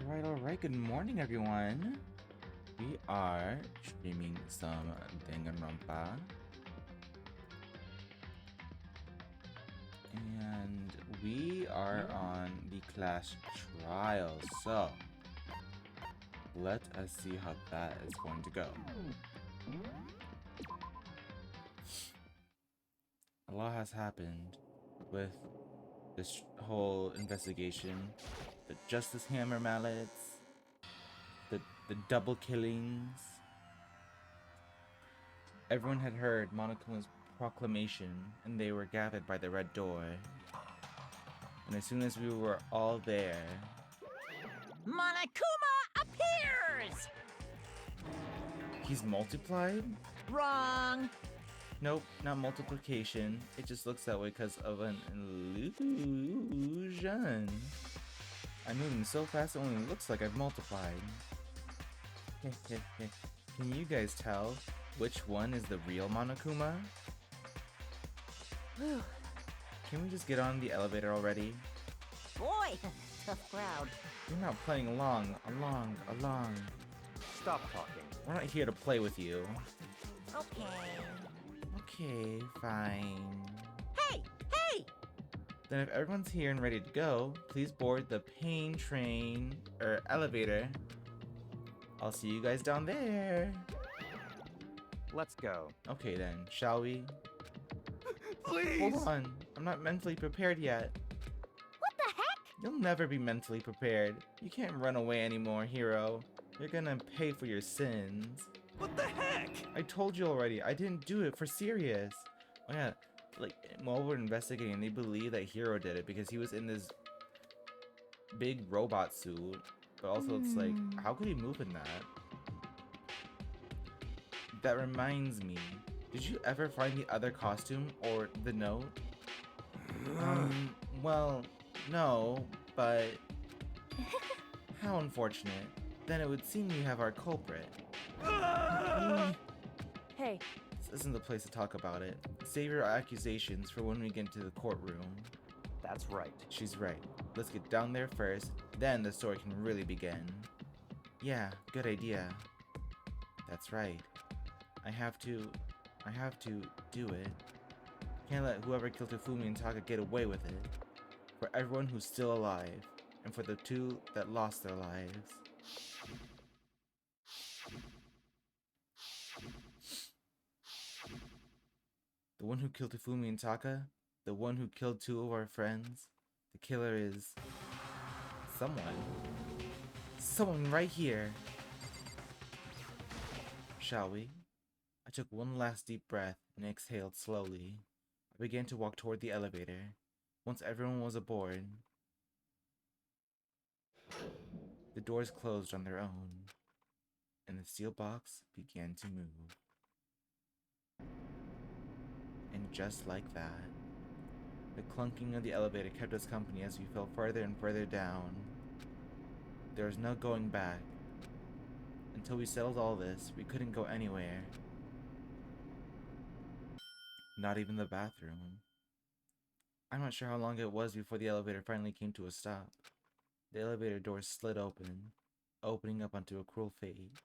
Alright, good morning everyone. We are streaming some Danganronpa. And we are on the class trial, so let us see how that is going to go. A lot has happened with this whole investigation. The Justice Hammer mallets, the double killings. Everyone had heard Monokuma's proclamation, and they were gathered by the red door. And as soon as we were all there, Monokuma appears! he's multiplied? Wrong! Nope, not multiplication. It just looks that way because of an illusion. I'm moving so fast it only looks like I've multiplied. Can you guys tell which one is the real Monokuma? Whew. Can we just get on the elevator already? Boy, tough crowd. We're not playing along. Stop talking. We're not here to play with you. Okay. Okay, fine. Hey! Hey! Then if everyone's here and ready to go, please board the pain train, or elevator. I'll see you guys down there. Let's go. Okay then, shall we? Please! Hold on, I'm not mentally prepared yet. What the heck? You'll never be mentally prepared. You can't run away anymore, hero. You're gonna pay for your sins. What the heck? I told you already, I didn't do it for serious. Oh yeah, like, while we're investigating, they believe that Hero did it because he was in this big robot suit. But also it's like, how could he move in that? That reminds me, did you ever find the other costume or the note? Well, no, but how unfortunate. Then it would seem you have our culprit. Hey. This isn't the place to talk about it. Save your accusations for when we get into the courtroom. That's right. She's right. Let's get down there first, then the story can really begin. Yeah, good idea. That's right. I have to do it. Can't let whoever killed Tofumi and Taka get away with it. For everyone who's still alive, and for the two that lost their lives. The one who killed Tofumi and Taka, the one who killed two of our friends, the killer is someone. Someone right here. Shall we? I took one last deep breath and exhaled slowly. I began to walk toward the elevator. Once everyone was aboard, the doors closed on their own, and the steel box began to move. And just like that, the clunking of the elevator kept us company as we fell further and further down. There was no going back. Until we settled all this, we couldn't go anywhere. Not even the bathroom. I'm not sure how long it was before the elevator finally came to a stop. The elevator doors slid open, opening up onto a cruel fate.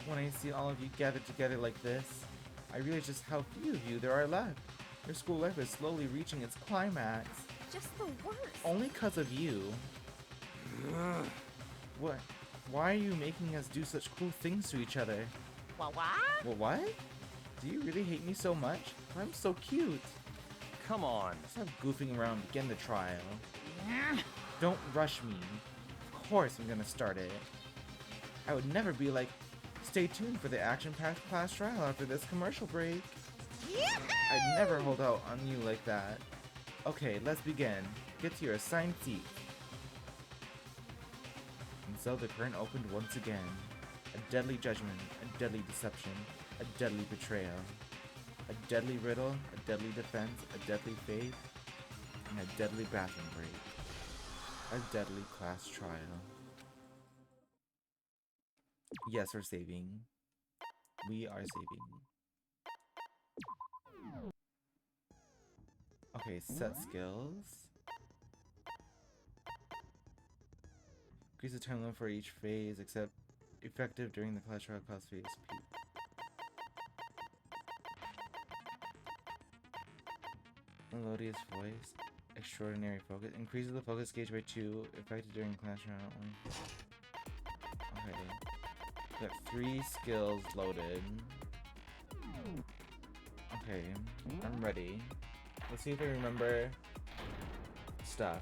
When I see all of you gathered together like this, I realize just how few of you there are left. Your school life is slowly reaching its climax. Just the worst. Only because of you. What? Why are you making us do such cruel things to each other? What? Well, what? Do you really hate me so much? I'm so cute. Come on. Stop goofing around and begin the trial. Don't rush me. Of course I'm gonna start it. I would never be like, stay tuned for the action-packed class trial after this commercial break. I'd never hold out on you like that. Okay, let's begin. Get to your assigned seat. And so the curtain opened once again. A deadly judgment, a deadly deception, a deadly betrayal. A deadly riddle, a deadly defense, a deadly faith, and a deadly bathroom break. A deadly class trial. Yes, we're saving. We are saving. Okay, set skills. Increase the time limit for each phase, except effective during the Clash Royale class phase. Melodious voice. Extraordinary focus. Increases the focus gauge by 2, effective during Clash Royale only. Okay. Got 3 skills loaded. Okay, I'm ready. Let's see if I remember stuff.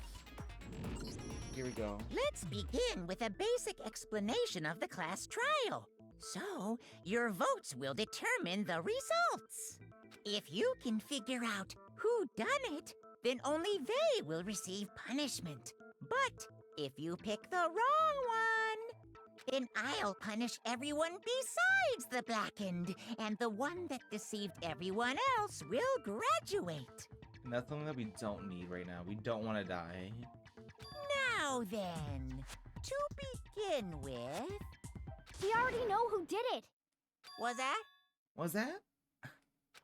Here we go. Let's begin with a basic explanation of the class trial. So, your votes will determine the results. If you can figure out who done it, then only they will receive punishment. But if you pick the wrong one, then I'll punish everyone besides the blackened, and the one that deceived everyone else will graduate. And that's something that we don't need right now. We don't want to die. Now then, to begin with... We already know who did it. Was that? Was that?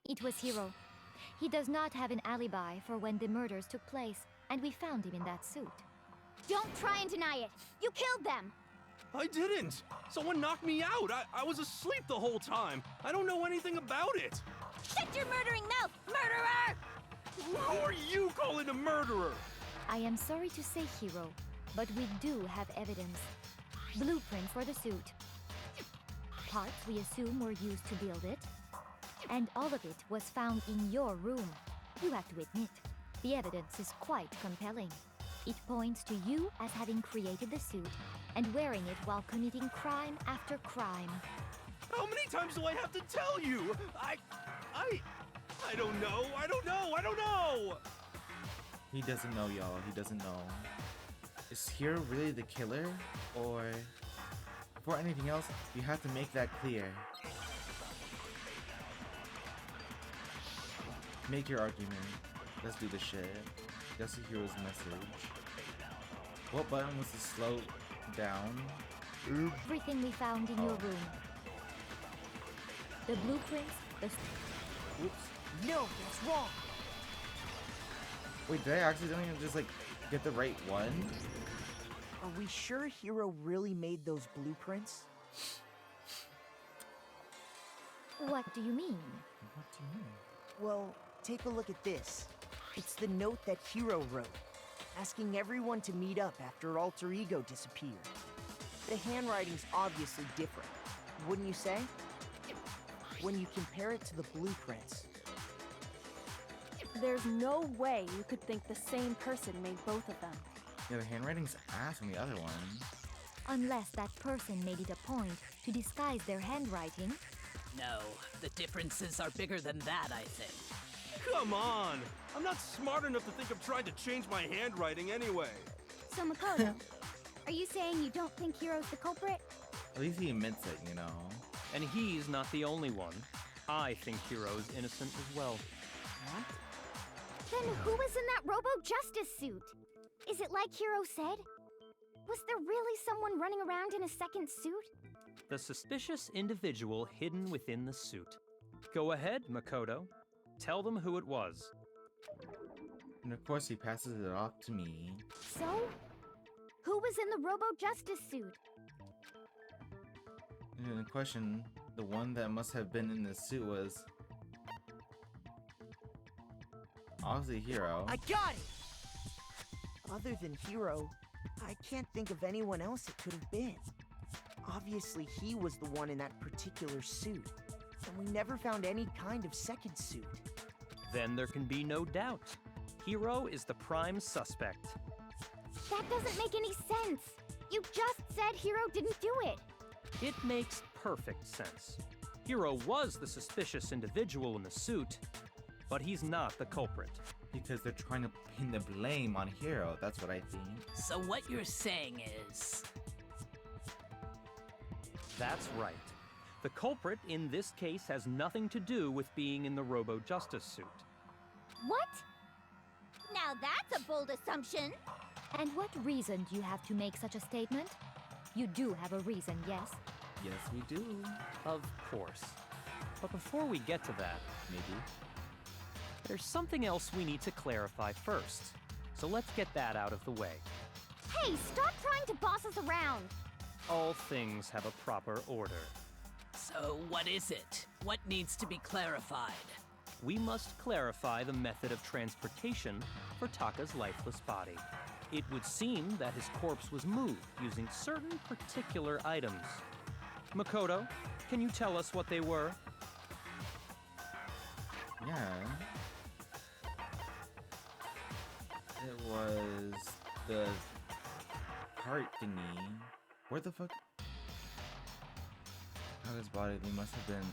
It was Hiro. He does not have an alibi for when the murders took place, and we found him in that suit. Don't try and deny it. You killed them. I didn't! Someone knocked me out! I was asleep the whole time! I don't know anything about it! Shut your murdering mouth, murderer! Who are you calling a murderer? I am sorry to say, Hiro, but we do have evidence. Blueprint for the suit. Parts we assume were used to build it. And all of it was found in your room. You have to admit, the evidence is quite compelling. It points to you as having created the suit and wearing it while committing crime after crime. How many times do I have to tell you? I don't know, I don't know! He doesn't know, y'all. He doesn't know. Is Hiro really the killer? Or... before anything else, you have to make that clear. Make your argument. Let's do this shit. That's the hero's message. What button was to slow down? Everything we found in your room. The blueprints, the... Oops. No, that's wrong. Wait, did I accidentally just like get the right one? Are we sure Hiro really made those blueprints? What do you mean? What do you mean? Well, take a look at this. It's the note that Hiro wrote, asking everyone to meet up after Alter Ego disappeared. The handwriting's obviously different, wouldn't you say? When you compare it to the blueprints. There's no way you could think the same person made both of them. Yeah, the handwriting's ass on the other one. Unless that person made it a point to disguise their handwriting. No, the differences are bigger than that, I think. Come on! I'm not smart enough to think I'm trying to change my handwriting anyway. So, Makoto, are you saying you don't think Hiro's the culprit? At least he admits it, you know. And he's not the only one. I think Hiro's innocent as well. What? Then who was in that Robo-Justice suit? Is it like Hiro said? Was there really someone running around in a second suit? The suspicious individual hidden within the suit. Go ahead, Makoto. Tell them who it was. And of course he passes it off to me. So? Who was in the Robo-Justice suit? And in question, the one that must have been in the suit was... obviously Hiro. I got it! Other than Hiro, I can't think of anyone else it could have been. Obviously, he was the one in that particular suit, and we never found any kind of second suit. Then there can be no doubt. Hiro is the prime suspect. That doesn't make any sense. You just said Hiro didn't do it. It makes perfect sense. Hiro was the suspicious individual in the suit, but he's not the culprit. Because they're trying to pin the blame on Hiro, that's what I think. So what you're saying is... That's right. The culprit in this case has nothing to do with being in the Robo-Justice suit. What? Now that's a bold assumption. And what reason do you have to make such a statement? You do have a reason, yes? Yes, we do. Of course. But before we get to that, Maybe. there's something else we need to clarify first. So let's get that out of the way. Hey, stop trying to boss us around! All things have a proper order. So, what is it? What needs to be clarified? We must clarify the method of transportation for Taka's lifeless body. It would seem that his corpse was moved using certain particular items. Makoto, can you tell us what they were? Yeah. It was the cart thingy. Where the fuck? Taka's body, they must have been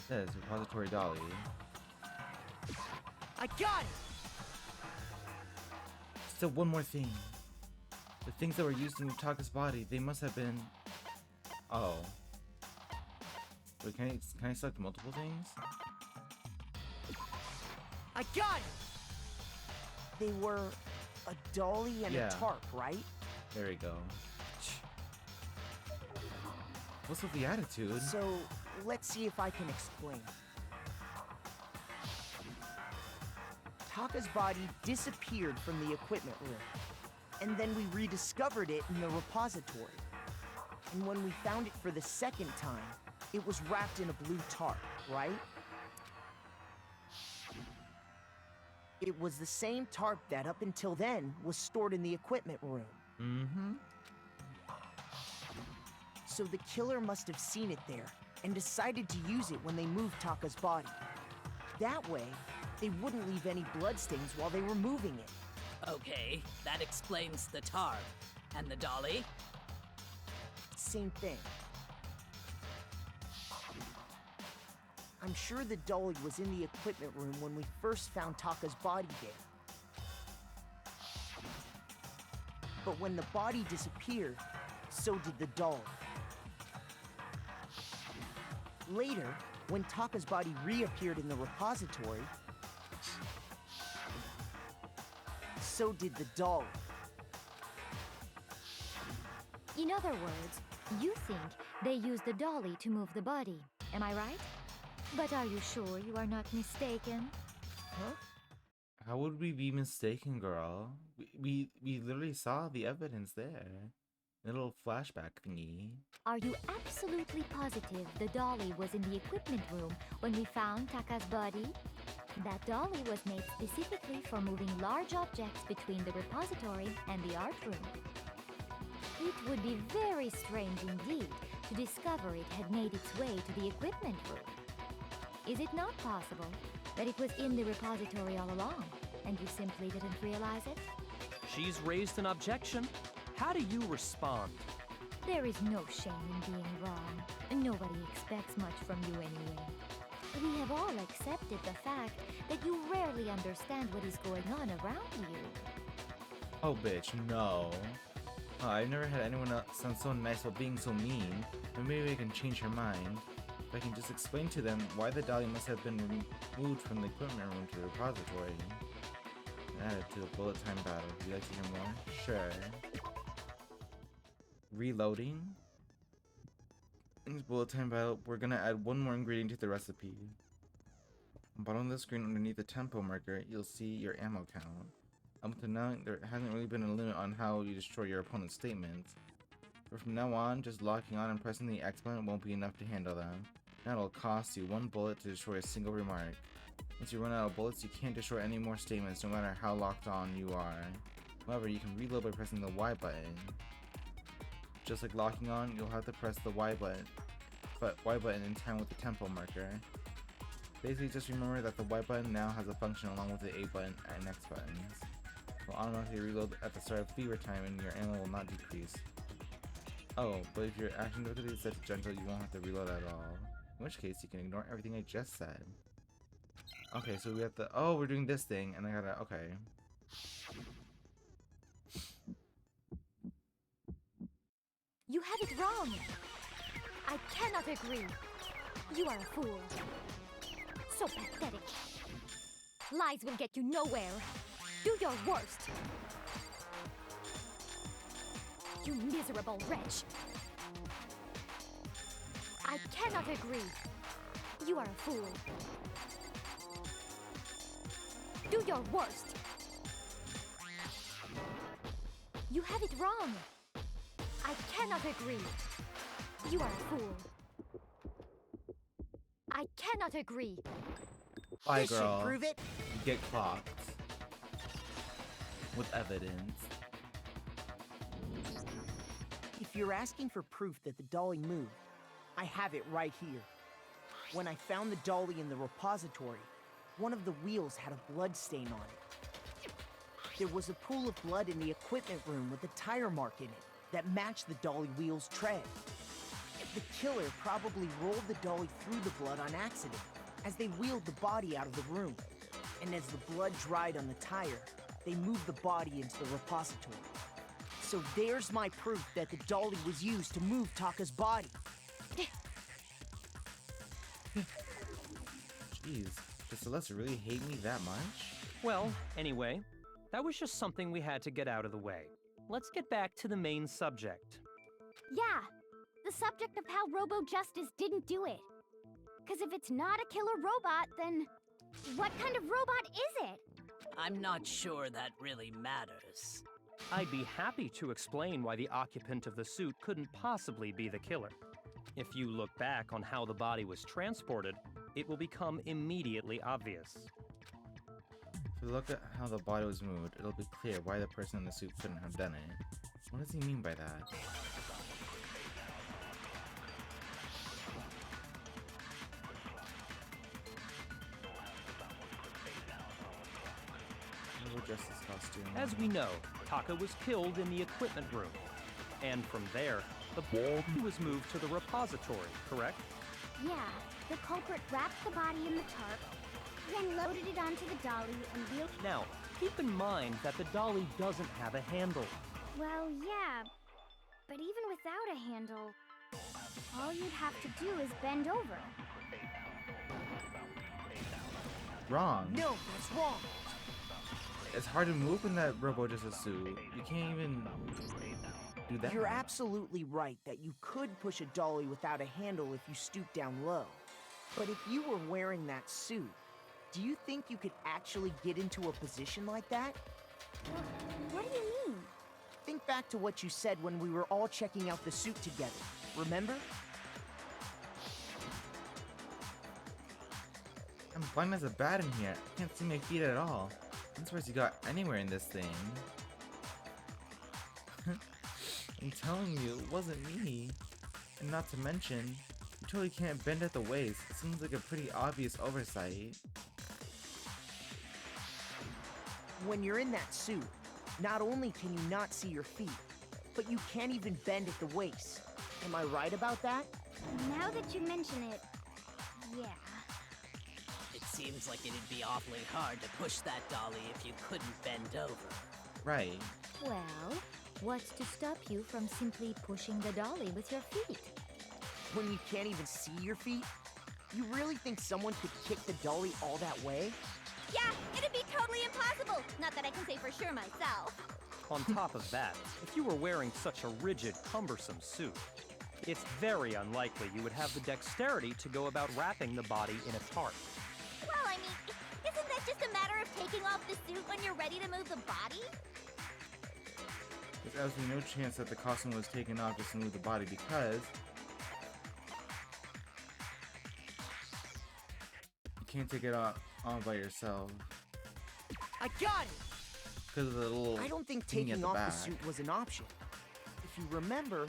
this repository dolly. I got it! Still one more thing. The things that were used in Taka's body, they must have been. Oh. Wait, can I select multiple things? I got it! They were a dolly and Yeah. a tarp, right? There we go. What's with the attitude? So, let's see if I can explain. Taka's body disappeared from the equipment room, and then we rediscovered it in the repository. And when we found it for the second time, it was wrapped in a blue tarp, right? It was the same tarp that, up until then, was stored in the equipment room. Mm-hmm. So the killer must have seen it there and decided to use it when they moved Taka's body. That way, they wouldn't leave any bloodstains while they were moving it. Okay, that explains the tarp. And the dolly? Same thing. I'm sure the dolly was in the equipment room when we first found Taka's body there. But when the body disappeared, so did the dolly. Later, when Taka's body reappeared in the repository, so did the dolly. In other words, you think they used the dolly to move the body. Am I right? But are you sure you are not mistaken? Huh? How would we be mistaken, girl? We literally saw the evidence there. A little flashback thingy. Are you absolutely positive the dolly was in the equipment room when we found Taka's body? That dolly was made specifically for moving large objects between the repository and the art room. It would be very strange indeed to discover it had made its way to the equipment room. Is it not possible that it was in the repository all along, and you simply didn't realize it? She's raised an objection. How do you respond? There is no shame in being wrong. Nobody expects much from you anyway. We have all accepted the fact that you rarely understand what is going on around you. Oh, bitch, no. Oh, I've never had anyone else sound so nice while being so mean. But maybe I can change her mind. If I can just explain to them why the dolly must have been removed from the equipment room to the repository. And added to the bullet time battle. Would you like to hear more? Sure. Reloading. In this bullet time battle, we're gonna add one more ingredient to the recipe. On the bottom of the screen underneath the tempo marker, you'll see your ammo count. Up to now, there hasn't really been a limit on how you destroy your opponent's statements. But from now on, just locking on and pressing the X button won't be enough to handle them. Now it'll cost you one bullet to destroy a single remark. Once you run out of bullets, you can't destroy any more statements no matter how locked on you are. However, you can reload by pressing the Y button. Just like locking on, you'll have to press the Y button in time with the tempo marker. Basically, just remember that the Y button now has a function along with the A button and X buttons. It will automatically reload at the start of fever time and your ammo will not decrease. Oh, but if your action difficulty is set to gentle, you won't have to reload at all. In which case, you can ignore everything I just said. Okay, so we have to. Oh, we're doing this thing, and I gotta. Okay. You have it wrong. I cannot agree. You are a fool. So pathetic. Lies will get you nowhere. Do your worst. You miserable wretch. I cannot agree. You are a fool. your worst. You have it wrong. I cannot agree. You are a fool. I cannot agree. Bye, This should girl. prove it. You get clocked. With evidence. If you're asking for proof that the dolly moved, I have it right here. When I found the dolly in the repository, one of the wheels had a blood stain on it. There was a pool of blood in the equipment room with a tire mark in it that matched the dolly wheel's tread. The killer probably rolled the dolly through the blood on accident as they wheeled the body out of the room. And as the blood dried on the tire, they moved the body into the repository. So there's my proof that the dolly was used to move Taka's body. Jeez, does Celeste really hate me that much? Well, anyway, that was just something we had to get out of the way. Let's get back to the main subject. Yeah, the subject of how Robo Justice didn't do it. Because if it's not a killer robot, then what kind of robot is it? I'm not sure that really matters. I'd be happy to explain why the occupant of the suit couldn't possibly be the killer. If you look back on how the body was transported, it will become immediately obvious. If we look at how the body was moved, it'll be clear why the person in the suit couldn't have done it. What does he mean by that? Robo Justice costume. As we know, Taka was killed in the equipment room. And from there, the body was moved to the repository, correct? Yeah, the culprit wrapped the body in the tarp, then loaded it onto the dolly and wheeled... Now, keep in mind that the dolly doesn't have a handle. Well, yeah, but even without a handle, all you'd have to do is bend over. Wrong. No, that's wrong. It's hard to move in that Robo Justice suit. You can't even do that. You're absolutely right that you could push a dolly without a handle if you stoop down low. But if you were wearing that suit, do you think you could actually get into a position like that? What do you mean? Think back to what you said when we were all checking out the suit together. Remember? I'm blind as a bat in here. I can't see my feet at all. I'm surprised you got anywhere in this thing. I'm telling you, it wasn't me. And not to mention, you totally can't bend at the waist. It seems like a pretty obvious oversight. When you're in that suit, not only can you not see your feet, but you can't even bend at the waist. Am I right about that? Now that you mention it, yeah. It seems like it'd be awfully hard to push that dolly if you couldn't bend over. Right. Well, what's to stop you from simply pushing the dolly with your feet? When you can't even see your feet? You really think someone could kick the dolly all that way? Yeah, it'd be totally impossible. Not that I can say for sure myself. On top of that, if you were wearing such a rigid, cumbersome suit, it's very unlikely you would have the dexterity to go about wrapping the body in a tarp. Well, I mean, isn't that just a matter of taking off the suit when you're ready to move the body? There's absolutely no chance that the costume was taken off just to move the body because you can't take it on by yourself. I got it! Because of the little I don't think thingy at taking the off back. the suit was an option. If you remember,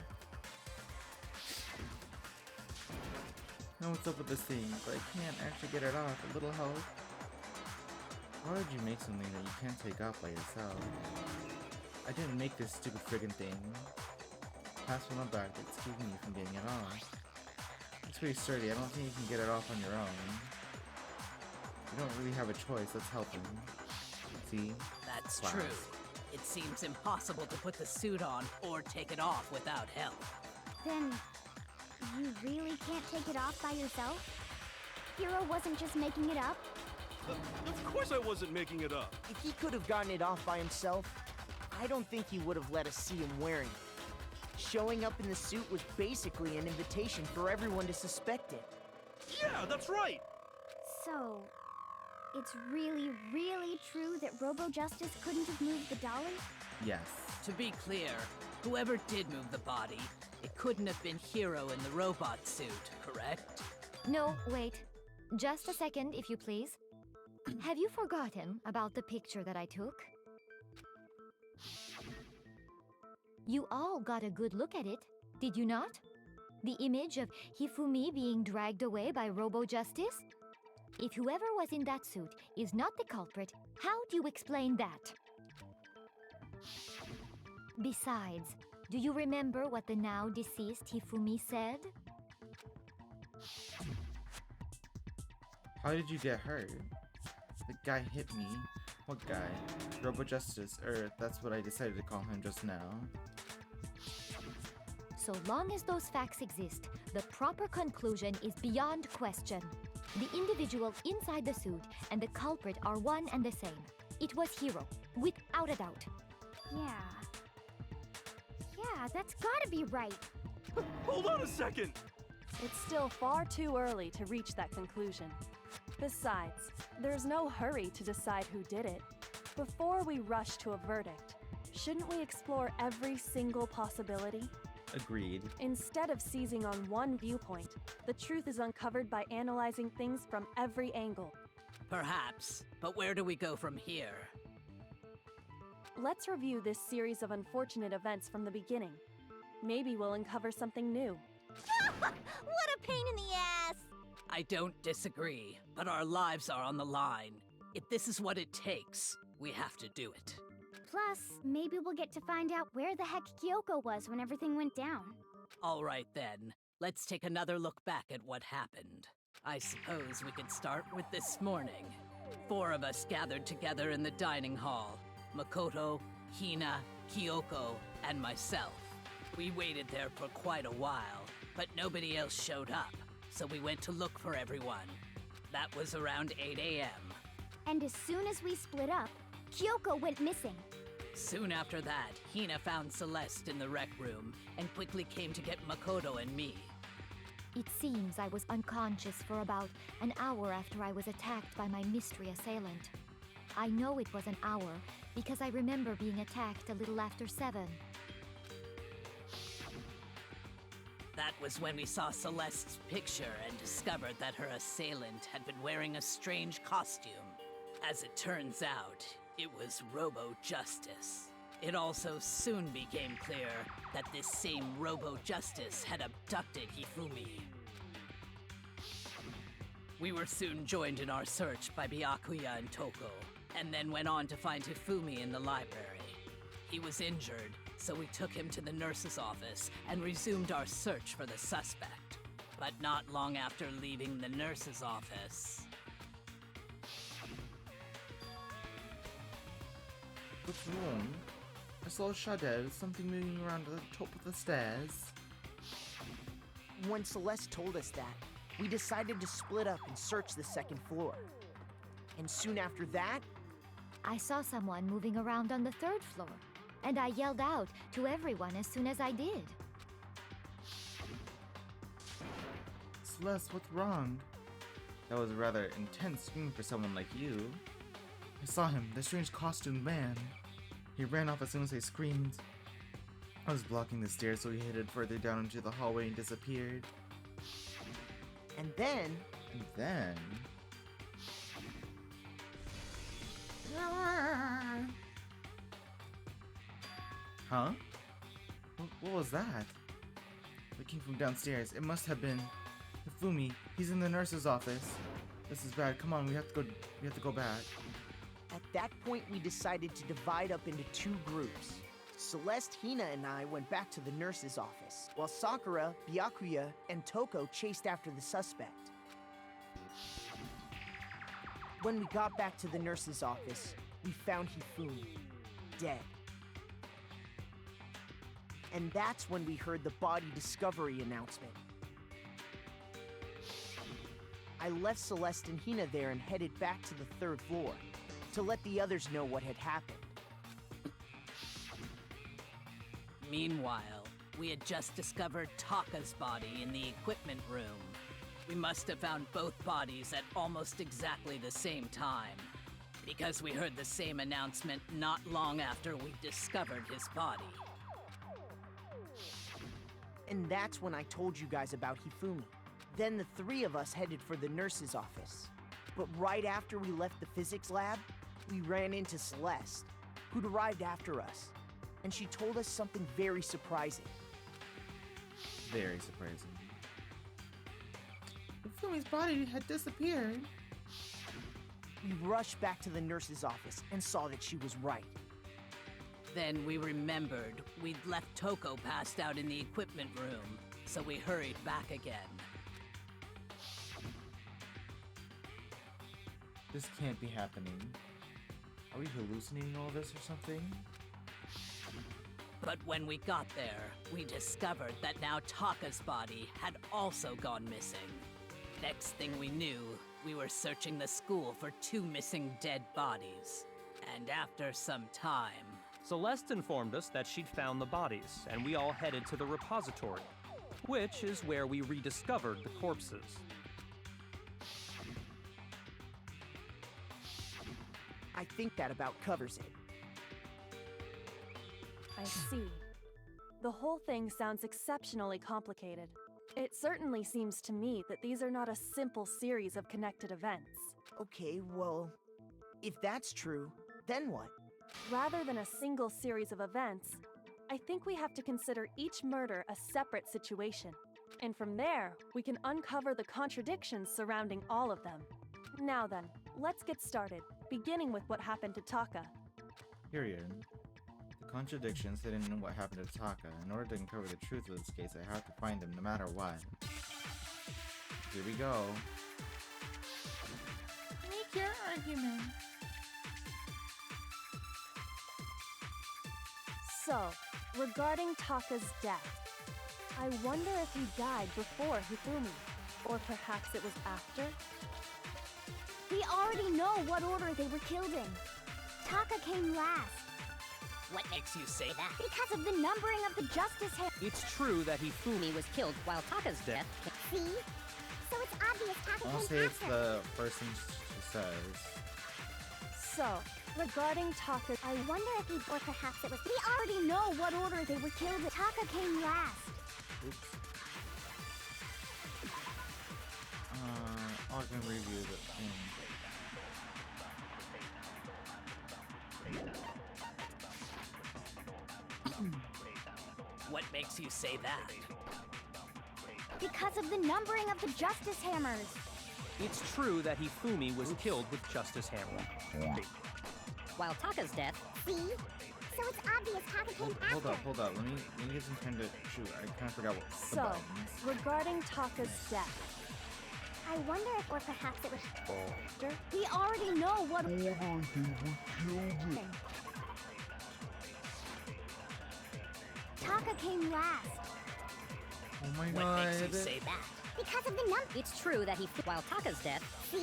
I know what's up with this thing, but I can't actually get it off. A little help. Why would you make something that you can't take off by yourself? I didn't make this stupid friggin' thing. Pass one on back that's keeping you from getting it off. It's pretty sturdy. I don't think you can get it off on your own. You don't really have a choice. Let's help him. See? That's Class. true. It seems impossible to put the suit on or take it off without help. Then, you really can't take it off by yourself? Hero wasn't just making it up? Of course I wasn't making it up. if he could have gotten it off by himself, I don't think he would have let us see him wearing it. Showing up in the suit was basically an invitation for everyone to suspect it. Yeah, that's right. So, It's really, really true that Robo Justice couldn't have moved the dolly? Yes. To be clear, whoever did move the body, it couldn't have been Hiro in the robot suit, correct? No, wait. Just a second, if you please. Have you forgotten about the picture that I took? You all got a good look at it, did you not? The image of Hifumi being dragged away by Robo Justice? If whoever was in that suit is not the culprit, how do you explain that? Besides, do you remember what the now deceased Hifumi said? How did you get hurt? The guy hit me. What guy? Robo Justice, or that's what I decided to call him just now. So long as those facts exist, the proper conclusion is beyond question. The individual inside the suit and the culprit are one and the same. It was Hiro, without a doubt. Yeah. Yeah, that's gotta be right. Hold on a second! It's still far too early to reach that conclusion. Besides, there's no hurry to decide who did it. Before we rush to a verdict, shouldn't we explore every single possibility? Agreed. Instead of seizing on one viewpoint, the truth is uncovered by analyzing things from every angle. Perhaps, but where do we go from here? Let's review this series of unfortunate events from the beginning. Maybe we'll uncover something new. What a pain in the ass! I don't disagree, but our lives are on the line. If this is what it takes, we have to do it. Plus, maybe we'll get to find out where the heck Kyoko was when everything went down. All right then, let's take another look back at what happened. I suppose we could start with this morning. 4 of us gathered together in the dining hall. Makoto, Hina, Kyoko, and myself. We waited there for quite a while, but nobody else showed up, so we went to look for everyone. That was around 8 a.m. And as soon as we split up, Kyoko went missing. Soon after that, Hina found Celeste in the rec room and quickly came to get Makoto and me. It seems I was unconscious for about an hour after I was attacked by my mystery assailant. I know it was an hour because I remember being attacked a little after 7. That was when we saw Celeste's picture and discovered that her assailant had been wearing a strange costume. As it turns out, it was Robo Justice. It also soon became clear that this same Robo Justice had abducted Hifumi. We were soon joined in our search by Byakuya and Toko, and then went on to find Hifumi in the library. He was injured, so we took him to the nurse's office and resumed our search for the suspect. But not long after leaving the nurse's office... What's wrong? I saw a shadow, something moving around at the top of the stairs. When Celeste told us that, we decided to split up and search the second floor. And soon after that, I saw someone moving around on the 3rd floor, and I yelled out to everyone as soon as I did. Celeste, what's wrong? That was a rather intense scream for someone like you. I saw him, the strange costumed man. He ran off as soon as I screamed. I was blocking the stairs, so he headed further down into the hallway and disappeared. and then... And then... Huh? What was that? It came from downstairs. It must have been Hifumi. He's in the nurse's office. This is bad. Come on, we have to go back. At that point, we decided to divide up into 2 groups. Celeste, Hina, and I went back to the nurse's office, while Sakura, Byakuya, and Toko chased after the suspect. When we got back to the nurse's office, we found Hifumi, dead. And that's when we heard the body discovery announcement. I left Celeste and Hina there and headed back to the 3rd floor to let the others know what had happened. Meanwhile, we had just discovered Taka's body in the equipment room. We must have found both bodies at almost exactly the same time. Because we heard the same announcement not long after we discovered his body. And that's when I told you guys about Hifumi. Then the three of us headed for the nurse's office. But right after we left the physics lab, we ran into Celeste, who'd arrived after us. And she told us something very surprising. Very surprising. Hifumi's body had disappeared. We rushed back to the nurse's office and saw that she was right. Then we remembered we'd left Toko passed out in the equipment room, so we hurried back again. This can't be happening. Are we hallucinating all this or something? But when we got there, we discovered that now Taka's body had also gone missing. Next thing we knew, we were searching the school for 2 missing dead bodies. And after some time... Celeste informed us that she'd found the bodies, and we all headed to the repository, which is where we rediscovered the corpses. I think that about covers it. I see. The whole thing sounds exceptionally complicated. It certainly seems to me that these are not a simple series of connected events. Okay, well, if that's true, then what? Rather than a single series of events, I think we have to consider each murder a separate situation. And from there, we can uncover the contradictions surrounding all of them. Now then, let's get started, beginning with what happened to Taka. Period. The contradictions hidden in what happened to Taka. In order to uncover the truth of this case, I have to find them no matter what. Here we go. Make your argument. So, regarding Taka's death, I wonder if he died before Hifumi, or perhaps it was after? We already know what order they were killed in. Taka came last. What makes you say that? Because of the numbering of the justice hair. It's true that Hifumi was killed while Taka's death. See? So it's obvious Taka I'll came say it's after. the first thing she says. So, regarding Taka, I wonder if he, or perhaps it was. We already know what order they were killed in. Taka came last. Oops. I can review the thing. What makes you say that? Because of the numbering of the justice hammers. It's true that Hifumi was killed with Justice Hammer. While Taka's death, See? So it's obvious Taka came Hold after. up, hold up. Let me get some time to shoot. I kind of forgot what the So, buttons. regarding Taka's death, I wonder if, or perhaps it was. after? We already know what. Taka came last. Oh my What god. makes you say that? Because of the number. it's true that while Taka's death, See?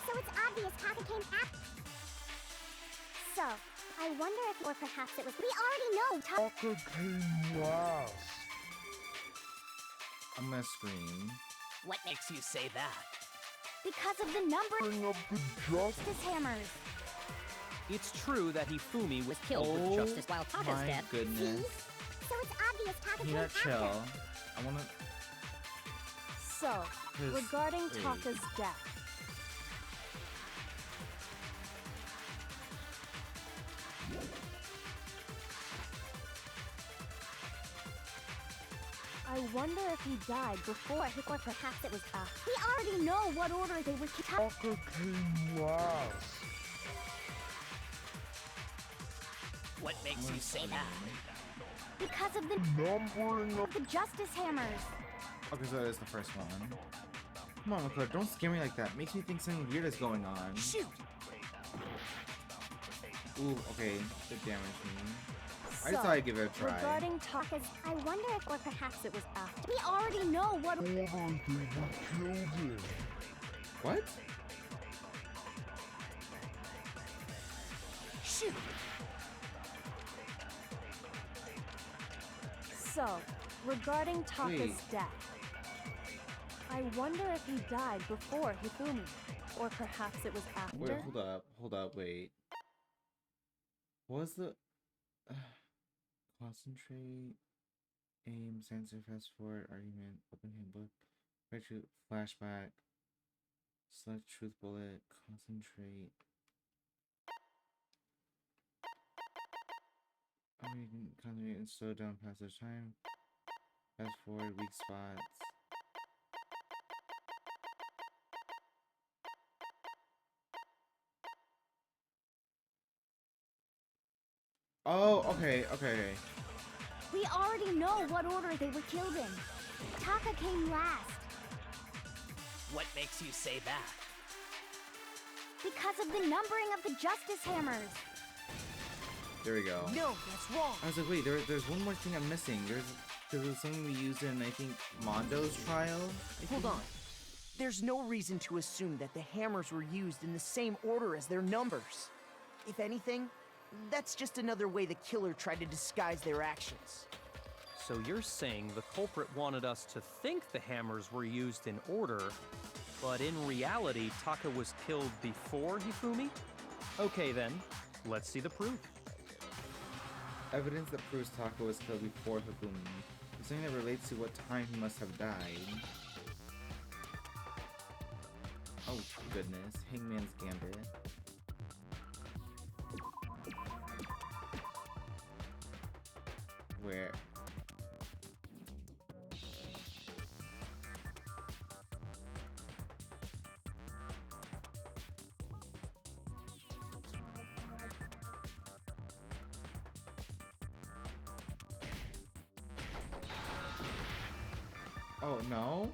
So it's obvious Taka came after. So, I wonder if, or perhaps it was. We already know Taka. came last. I'm gonna scream. What makes you say that? Because of the number. Bring up the Justice hammers. It's true that Hifumi was killed Oh with Justice while Taka's my death. goodness. So it's obvious Taka Can came you not after. chill? I wanna. So, 'Cause- regarding wait. Taka's death, I wonder if he died before, Or perhaps it was after. We already know what order they were killed. Taka came last. What makes you say that? Because of the Numbering of the justice hammers. Okay, so that is the first one. Come on, Makoto, don't scare me like that. Makes me think something weird is going on. Shoot! Ooh, okay. It damaged me. I So, just thought I'd give it a try. regarding Taka's, I wonder if, or perhaps it was after. We already know what. order they were killed in. What? Shoot! so, regarding Taka's Wait. death, I wonder if he died before Hifumi. Or perhaps it was after? Wait, hold up, wait. What was the... concentrate, aim, sensor, fast forward, argument, open handbook, retro, flashback, select truth bullet, concentrate. I mean, concentrate and slow down passage time, fast forward, weak spots. Oh, okay. We already know what order they were killed in. Taka came last. What makes you say that? Because of the numbering of the Justice Hammers. There we go. No, that's wrong. I was like, wait, there's one more thing I'm missing. There was something we used in, I think, Mondo's trial? Hold on. There's no reason to assume that the hammers were used in the same order as their numbers. If anything, that's just another way the killer tried to disguise their actions. So you're saying the culprit wanted us to think the hammers were used in order, but in reality, Taka was killed before Hifumi? Okay then, let's see the proof. Evidence that proves Taka was killed before Hifumi. Something that relates to what time he must have died. Oh goodness, Hangman's Gambit. Where? Oh no?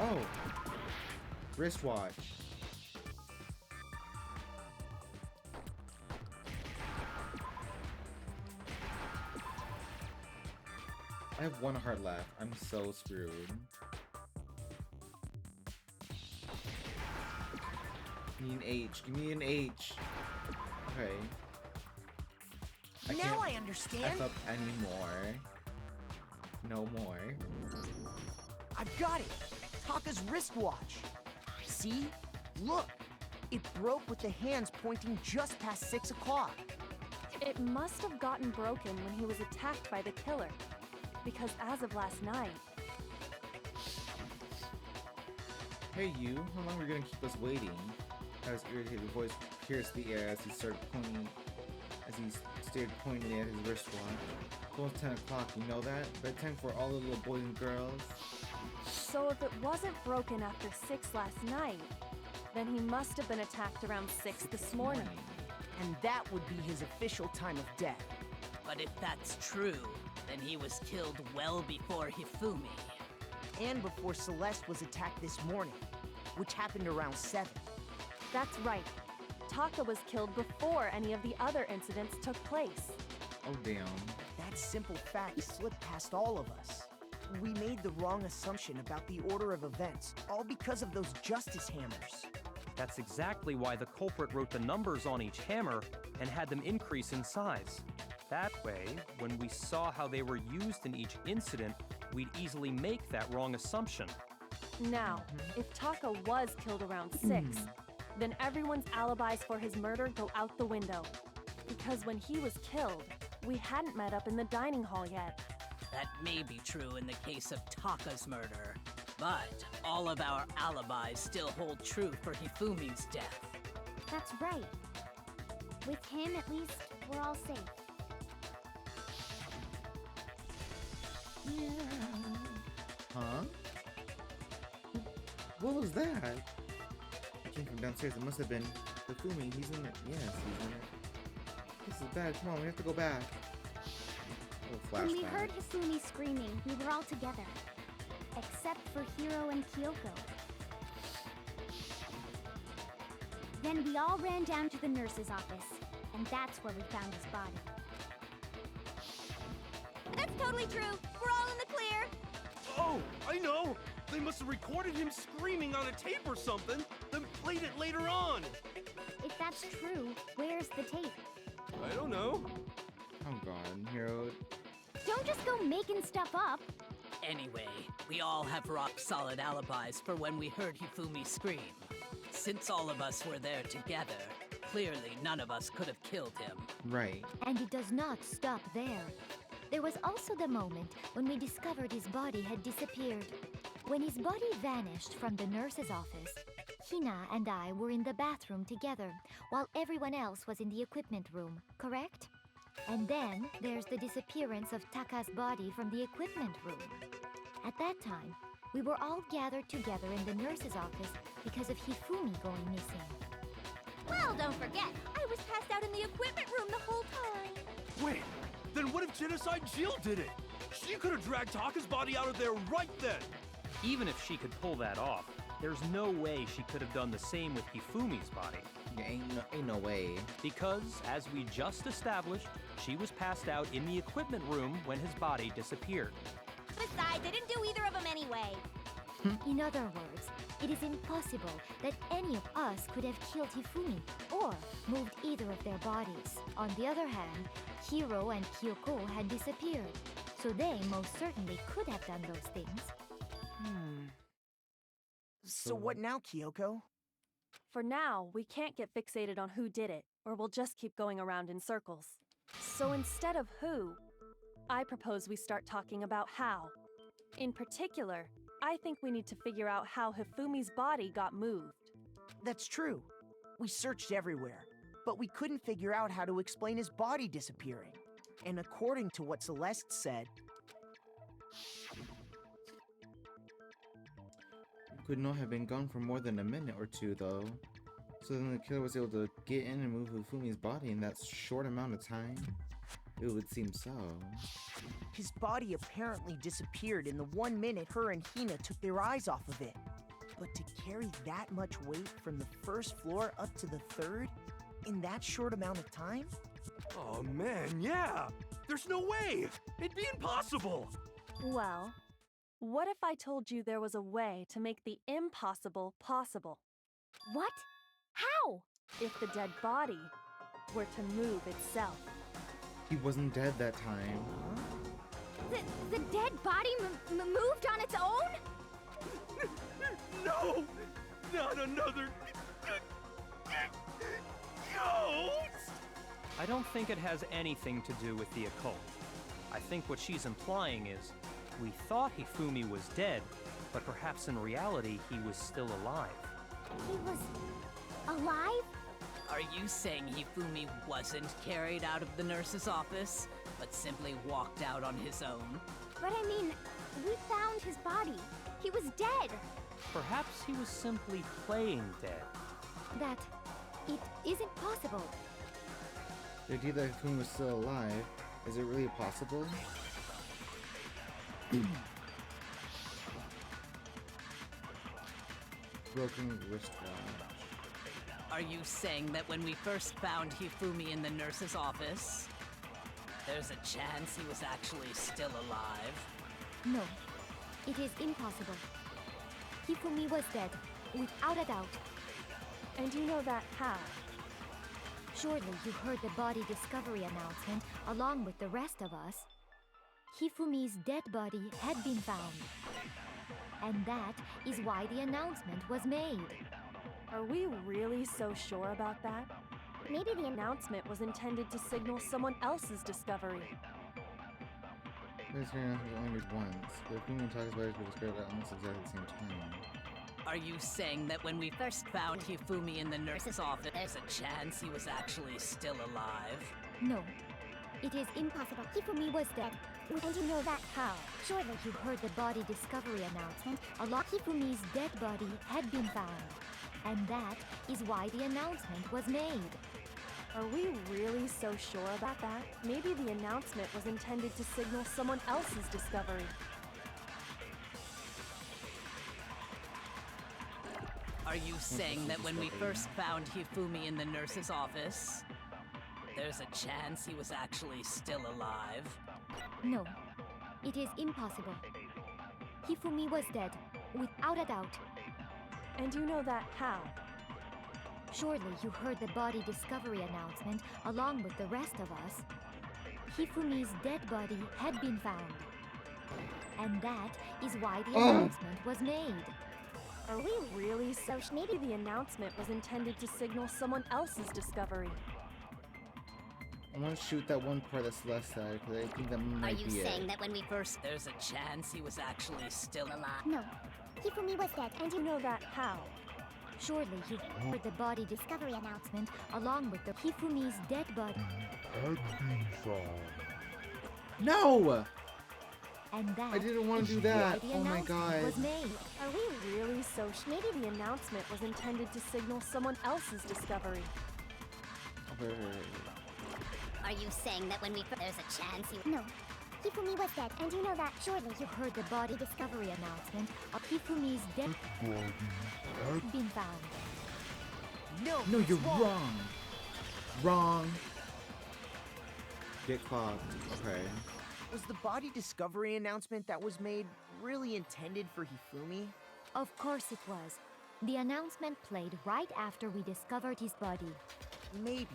Oh! Wristwatch. I have one heart left. I'm so screwed. Give me an H. Give me an H. Okay. Now I can't understand. F up anymore. No more. I've got it. Taka's wristwatch. See? Look. It broke with the hands pointing just past 6 o'clock. It must have gotten broken when he was attacked by the killer. Because as of last night... Hey you, how long are you gonna keep us waiting? His irritated voice pierced the air as he stared pointedly at his wristwatch. It's almost 10 o'clock, you know that? Bedtime for all the little boys and girls. So if it wasn't broken after 6 last night, then he must have been attacked around 6 this morning. And that would be his official time of death. But if that's true, then he was killed well before Hifumi. And before Celeste was attacked this morning, which happened around 7. That's right. Taka was killed before any of the other incidents took place. Oh damn. That simple fact slipped past all of us. We made the wrong assumption about the order of events, all because of those justice hammers. That's exactly why the culprit wrote the numbers on each hammer and had them increase in size. That way, when we saw how they were used in each incident, we'd easily make that wrong assumption. Now, if Taka was killed around 6, then everyone's alibis for his murder go out the window. Because when he was killed, we hadn't met up in the dining hall yet. That may be true in the case of Taka's murder, but all of our alibis still hold true for Hifumi's death. That's right. With him, at least, we're all safe. Huh? What was that? I came from downstairs. It must have been Hifumi. He's in it. Yes, he's in it. This is bad. Come on, we have to go back. When we Flashback. heard Hifumi screaming, we were all together. Except for Hiro and Kyoko. Then we all ran down to the nurse's office, and that's where we found his body. That's totally true. We're all in the clear. Oh, I know! They must have recorded him screaming on a tape or something, then played it later on! If that's true, where's the tape? I don't know. Oh god, Hero. Don't just go making stuff up. Anyway, we all have rock-solid alibis for when we heard Hifumi scream. Since all of us were there together, clearly none of us could have killed him. Right. And it does not stop there. There was also the moment when we discovered his body had disappeared. When his body vanished from the nurse's office, Hina and I were in the bathroom together, while everyone else was in the equipment room, correct? And then there's the disappearance of Taka's body from the equipment room. At that time, we were all gathered together in the nurse's office because of Hifumi going missing. Well, don't forget, I was passed out in the equipment room the whole time. Wait, then what if Genocide Jill did it? She could have dragged Taka's body out of there right then. Even if she could pull that off, there's no way she could have done the same with Hifumi's body. Yeah, ain't no way. Because, as we just established, she was passed out in the equipment room when his body disappeared. Besides, I didn't do either of them anyway. In other words, it is impossible that any of us could have killed Hifumi or moved either of their bodies. On the other hand, Hiro and Kyoko had disappeared, so they most certainly could have done those things. So what now, Kyoko? For now, we can't get fixated on who did it, or we'll just keep going around in circles. So instead of who, I propose we start talking about how. In particular, I think we need to figure out how Hifumi's body got moved. That's true. We searched everywhere, but we couldn't figure out how to explain his body disappearing. And according to what Celeste said, Could not have been gone for more than a minute or two, though. So then the killer was able to get in and move Hifumi's body in that short amount of time? It would seem so. his body apparently disappeared in the 1 minute her and Hina took their eyes off of it. But to carry that much weight from the first floor up to the third in that short amount of time? Oh man, yeah! There's no way! It'd be impossible! Well, what if I told you there was a way to make the impossible possible? What? How? If the dead body were to move itself. He wasn't dead that time. The dead body moved on its own? No! Not another... ghost! I don't think it has anything to do with the occult. I think what she's implying is, we thought Hifumi was dead, but perhaps in reality he was still alive. He was alive? Are you saying Hifumi wasn't carried out of the nurse's office, but simply walked out on his own? But I mean, we found his body. He was dead. Perhaps he was simply playing dead. That it isn't possible. The idea that Hifumi was still alive, is it really possible? Broken wristwatch. Are you saying that when we first found Hifumi in the nurse's office, there's a chance he was actually still alive? No, it is impossible. Hifumi was dead, without a doubt. And you know that how? Surely you heard the body discovery announcement along with the rest of us. Hifumi's dead body had been found. And that is why the announcement was made. Are we really so sure about that? Maybe the announcement was intended to signal someone else's discovery. This announcement was only made once, but Hifumi and Taka's bodies were discovered at almost exactly the same time. Are you saying that when we first found Hifumi in the nurse's office, there's a chance he was actually still alive? No, it is impossible. Hifumi was dead. And you know that how? Surely you heard the body discovery announcement along Hifumi's dead body had been found. And that is why the announcement was made. Are we really so sure about that? Maybe the announcement was intended to signal someone else's discovery. Are you saying that when we first found Hifumi in the nurse's office, there's a chance he was actually still alive? No, it is impossible. Hifumi was dead, without a doubt. And you know that how? Surely you heard the body discovery announcement along with the rest of us. Hifumi's dead body had been found. And that is why the announcement was made. Are we really so? Maybe the announcement was intended to signal someone else's discovery. I want to shoot that one part that's left side, because I think that Are might you be saying it. that when we first... There's a chance he was actually still alive. No. Hifumi was dead, and You know that how? Surely you heard the body discovery announcement. along with the Hifumi's dead body. Had been found. No! And that I didn't want to do is why that. the Oh my announcement god. was made. Are we really so? Maybe the announcement was intended to signal someone else's discovery. Wait. Are you saying that when we... There's a chance he... No. Hifumi was dead, and you know that. Surely You heard the body discovery announcement of Hifumi's dead Body had been found. No, No, that's you're wrong. Wrong. Get clocked. Okay. Was the body discovery announcement that was made really intended for Hifumi? Of course it was. The announcement played right after we discovered his body. Maybe.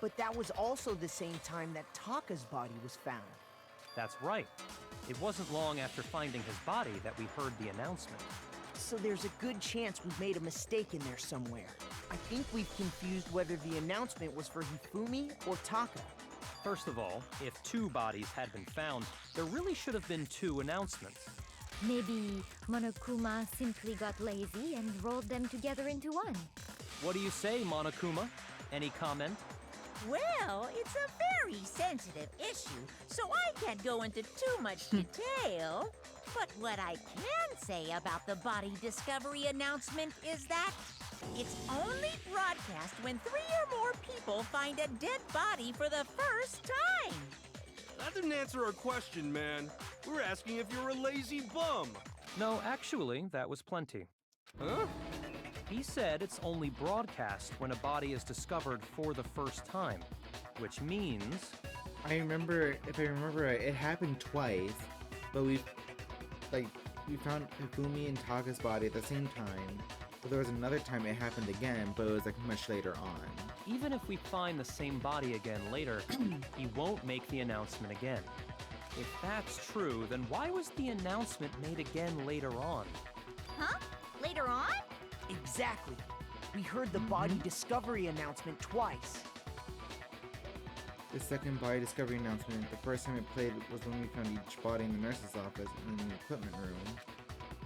But that was also the same time that Taka's body was found. That's right. It wasn't long after finding his body that we heard the announcement. So there's a good chance we've made a mistake in there somewhere. I think we've confused whether the announcement was for Hifumi or Taka. First of all, if 2 bodies had been found, there really should have been 2 announcements. Maybe Monokuma simply got lazy and rolled them together into one. What do you say, Monokuma? Any comment? Well, it's a very sensitive issue, so I can't go into too much detail. But what I can say about the body discovery announcement is that it's only broadcast when 3 or more people find a dead body for the first time. That didn't answer our question, man. We're asking if you're a lazy bum. No, actually, that was plenty. Huh? He said it's only broadcast when a body is discovered for the first time, which means... I remember, if I remember right, it happened twice, but we found Hifumi and Taka's body at the same time. But there was another time it happened again, but it was like much later on. Even if we find the same body again later, he won't make the announcement again. If that's true, then why was the announcement made again later on? Huh? Later on? Exactly. We heard the body discovery announcement twice. The second body discovery announcement, the first time it played was when we found each body in the nurse's office and in the equipment room.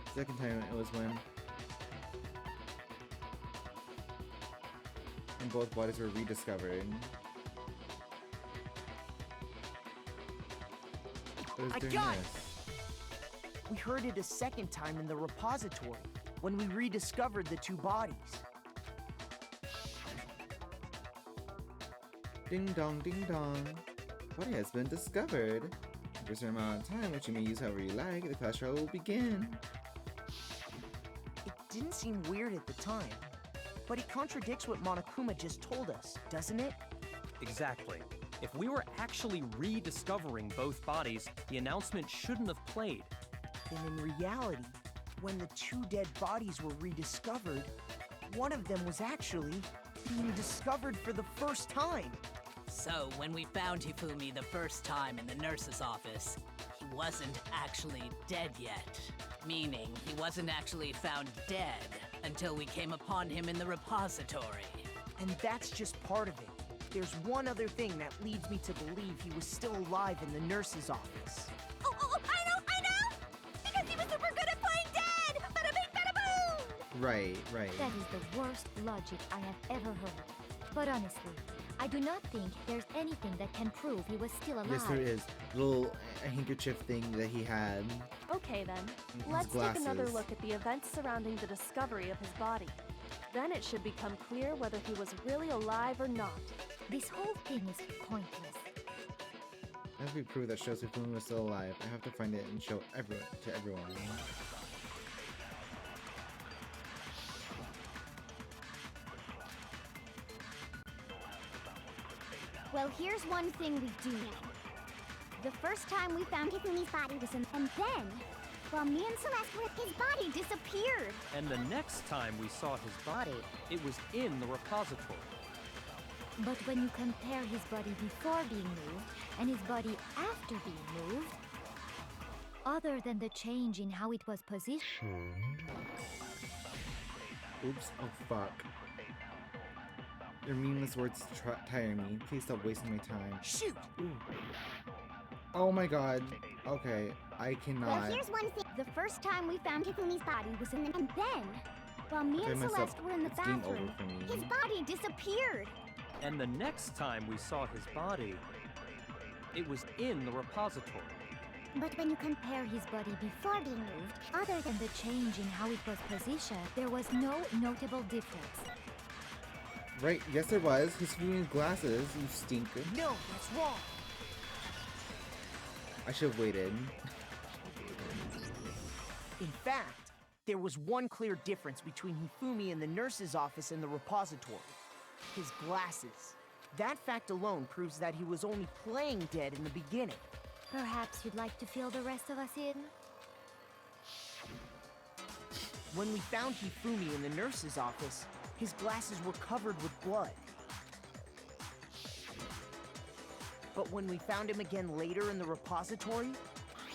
The second time it was when both bodies were rediscovered. It was I during got it! this. We heard it a second time in the repository, when we rediscovered the 2 bodies. Ding dong, ding dong. Body has been discovered. After a certain amount of time, which you may use however you like, the class trial will begin. It didn't seem weird at the time, but it contradicts what Monokuma just told us, doesn't it? Exactly. If we were actually rediscovering both bodies, the announcement shouldn't have played. Then in reality, when the 2 dead bodies were rediscovered, one of them was actually being discovered for the first time. So, when we found Hifumi the first time in the nurse's office, he wasn't actually dead yet. Meaning, he wasn't actually found dead until we came upon him in the repository. And that's just part of it. There's one other thing that leads me to believe he was still alive in the nurse's office. Oh, I know! Because he was super good at playing dead! Bada bing, bada boom! Right. That is the worst logic I have ever heard. But honestly, I do not think there's anything that can prove he was still alive. Yes, there is. Little handkerchief thing that he had. Okay then, His let's take another glasses. look at the events surrounding the discovery of his body. Then it should become clear whether he was really alive or not. This whole thing is pointless. As we prove that shows Hifumi was still alive, I have to find it and show to everyone. Well, here's one thing we do know. The first time we found Hifumi's body was in... And then, While me and Celeste were, his body disappeared. And the next time we saw his body, it was in the repository. But when you compare his body before being moved and his body after being moved, other than the change in how it was positioned. Oops, oh fuck. Your meaningless words tire me. Please stop wasting my time. Shoot! Oh my god. Okay, I cannot. Well, here's one thing. The first time we found Hifumi's body was in the... And then, while me and I messed Celeste up. were in the It's game bathroom, over for me. his body disappeared. And the next time we saw his body, it was in the repository. But when you compare his body before being moved, other than the change in how it was positioned, there was no notable difference. Right, yes there was. His viewing glasses, you stinker. No, that's wrong. I should have waited. In fact, there was one clear difference between Hifumi in the nurse's office and the repository. His glasses. That fact alone proves that he was only playing dead in the beginning. Perhaps you'd like to fill the rest of us in? When we found Hifumi in the nurse's office, his glasses were covered with blood. But when we found him again later in the repository,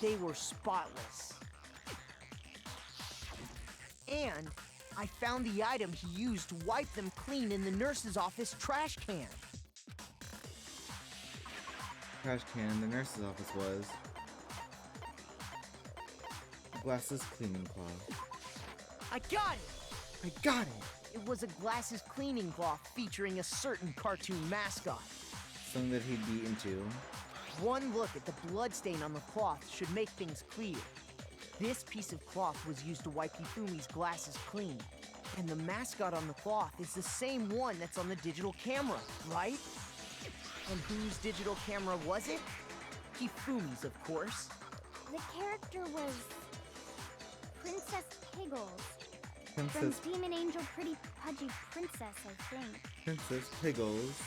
they were spotless. And I found the item he used to wipe them clean in the nurse's office trash can. Trash can in the nurse's office was glasses cleaning cloth. I got it! I got it! It was a glasses cleaning cloth featuring a certain cartoon mascot. Something that he'd be into. One look at the bloodstain on the cloth should make things clear. This piece of cloth was used to wipe Hifumi's glasses clean. And the mascot on the cloth is the same one that's on the digital camera, right? And whose digital camera was it? Hifumi's, of course. The character was Princess Piggles. From Princess Demon Angel Pretty Pudgy Princess, I think. Princess Piggles.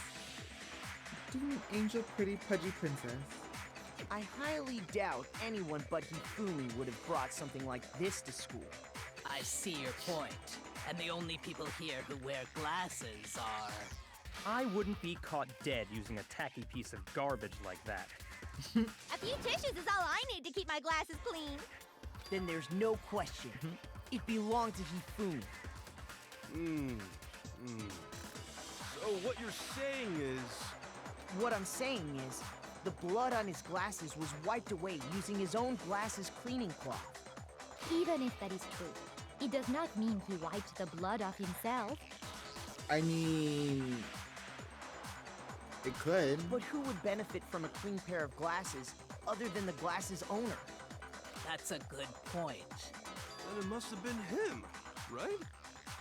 Demon Angel Pretty Pudgy Princess. I highly doubt anyone but Hifumi would have brought something like this to school. I see your point. And the only people here who wear glasses are... I wouldn't be caught dead using a tacky piece of garbage like that. A few tissues is all I need to keep my glasses clean. Then there's no question. It belonged to Hifumi. So what you're saying is... What I'm saying is, the blood on his glasses was wiped away using his own glasses cleaning cloth. Even if that is true, it does not mean he wiped the blood off himself. I mean... it could. But who would benefit from a clean pair of glasses other than the glasses owner? That's a good point. Then it must have been him, right?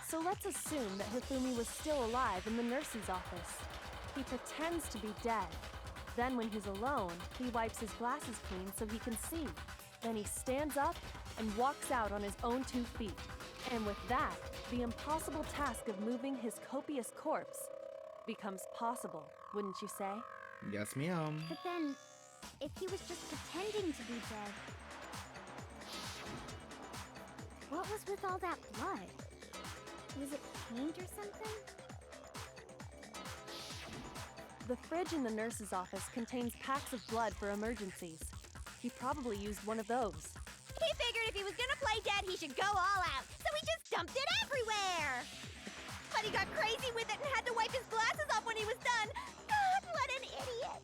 So let's assume that Hifumi was still alive in the nurse's office. He pretends to be dead. Then when he's alone, he wipes his glasses clean so he can see. Then he stands up and walks out on his own 2 feet. And with that, the impossible task of moving his copious corpse becomes possible, wouldn't you say? Yes, ma'am. But then, if he was just pretending to be dead, what was with all that blood? Was it paint or something? The fridge in the nurse's office contains packs of blood for emergencies. He probably used one of those. He figured if he was gonna play dead, he should go all out, so he just dumped it everywhere. But he got crazy with it and had to wipe his glasses off when he was done. God, what an idiot!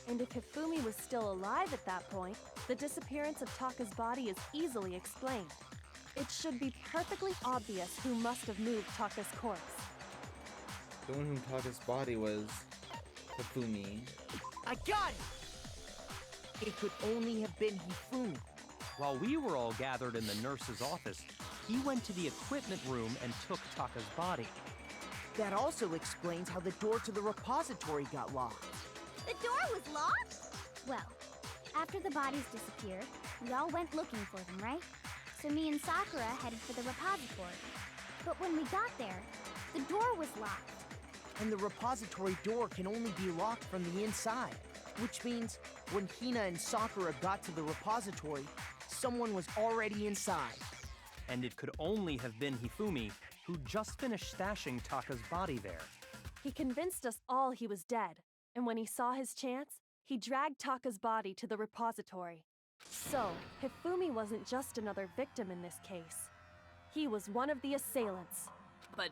And if Hifumi was still alive at that point, the disappearance of Taka's body is easily explained. It should be perfectly obvious who must have moved Taka's corpse. The one who taught his body was Hifumi. I got it! It could only have been Hifumi. While we were all gathered in the nurse's office, he went to the equipment room and took Taka's body. That also explains how the door to the repository got locked. The door was locked? Well, after the bodies disappeared, we all went looking for them, right? So me and Sakura headed for the repository. But when we got there, the door was locked. And the repository door can only be locked from the inside. Which means, when Hina and Sakura got to the repository, someone was already inside. And it could only have been Hifumi, who just finished stashing Taka's body there. He convinced us all he was dead, and when he saw his chance, he dragged Taka's body to the repository. So, Hifumi wasn't just another victim in this case. He was one of the assailants. But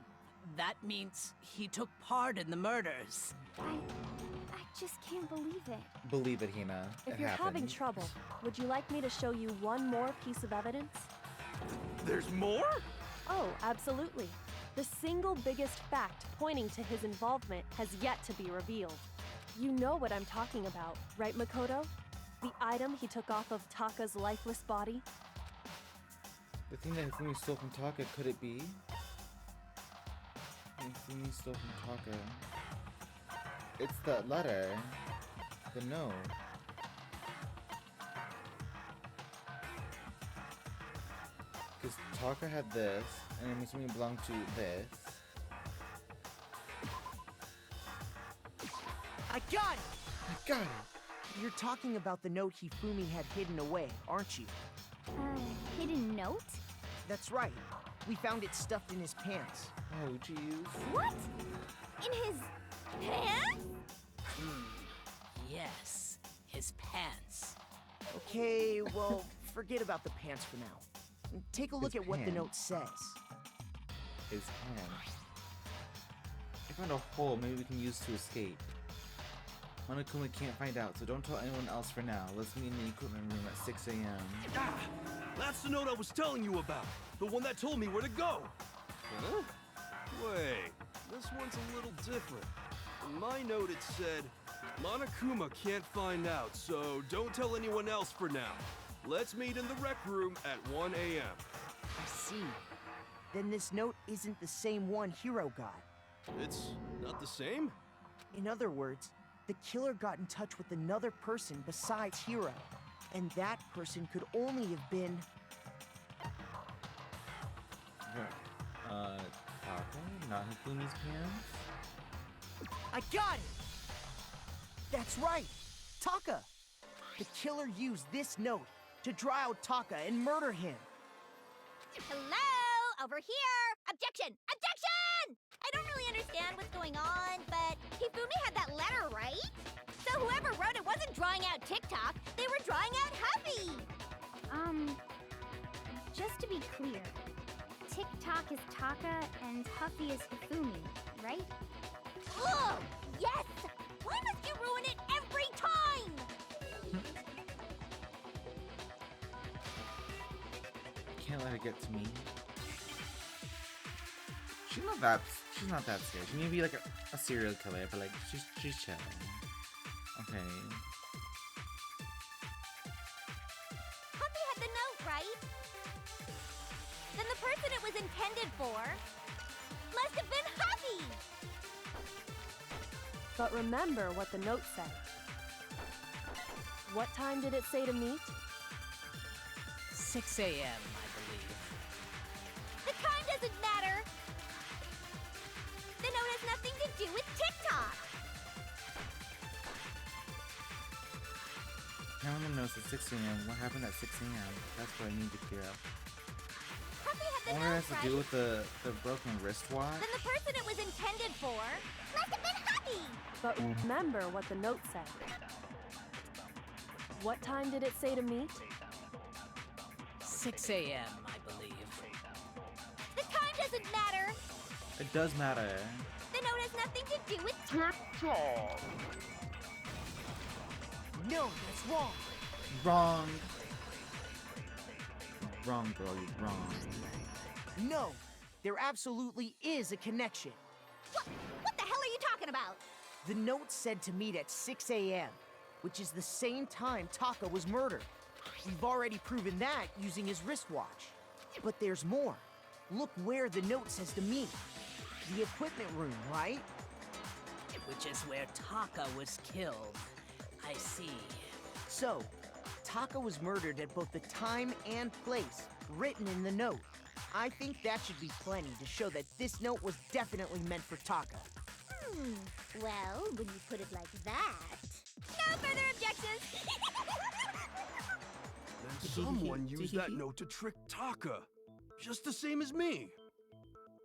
that means he took part in the murders. I just can't believe it. Believe it, Hina. If It you're having happened. trouble, would you like me to show you one more piece of evidence? There's more? Oh, absolutely. The single biggest fact pointing to his involvement has yet to be revealed. You know what I'm talking about, right, Makoto? The item he took off of Taka's lifeless body? The thing that Hifumi stole from Taka, could it be? Hifumi stole from Taka. It's the letter. The note. Because Taka had this, and I'm assuming it belonged to this. I got it! I got it! You're talking about the note Hifumi had hidden away, aren't you? Hidden note? That's right. We found it stuffed in his pants. Oh, jeez. What? In his pants? Yes, his pants. Okay, well, forget about the pants for now. Take a look His at what the pants. note says. His hand. I found a hole maybe we can use to escape. Monokuma can't find out, so don't tell anyone else for now. Let's meet in the equipment room at 6 a.m. Ah! That's the note I was telling you about. The one that told me where to go. Huh? Wait, this one's a little different. In my note it said, Monokuma can't find out, so don't tell anyone else for now. Let's meet in the rec room at 1 a.m. I see. Then this note isn't the same one Hiro got. It's not the same? In other words, the killer got in touch with another person besides Hiro. And that person could only have been... Taka? Not Hifumi's pants? I got it! That's right! Taka! The killer used this note to draw out Taka and murder him. Hello? Over here! Objection! Objection! I don't really understand what's going on, but Hifumi had that letter, right? So whoever wrote it wasn't drawing out TikTok, they were drawing out Huffy! Just to be clear, TikTok is Taka and Huffy is Hifumi, right? Ugh! Yes! Why must you ruin it every time? Can't let it get to me. She's not that scared. She may be like a serial killer, but like she's chilling. Okay. Huffy had the note, right? Then the person it was intended for must have been Huffy! But remember what the note said. What time did it say to meet? 6 a.m., I believe. The time doesn't matter! The note has nothing to do with TikTok! Now I'm gonna notice at 6 a.m. What happened at 6 a.m.? That's what I need to clear up. Huffy had I the wonder note, it has to right? do with the broken wristwatch. Then the person it was intended for must have been Huffy! But remember what the note said. What time did it say to meet? 6 a.m., I believe. The time doesn't matter! It does matter. The note has nothing to do with TikTok! No, that's wrong. Wrong. Wrong, girl. You're wrong. No, there absolutely is a connection. What the hell are you talking about? The note said to meet at 6 a.m., which is the same time Taka was murdered. We've already proven that using his wristwatch. But there's more. Look where the note says to meet. The equipment room, right? Which is where Taka was killed. I see. So, Taka was murdered at both the time and place written in the note. I think that should be plenty to show that this note was definitely meant for Taka. Well, when you put it like that... No further objections! Then Someone used that note to trick Taka, just the same as me.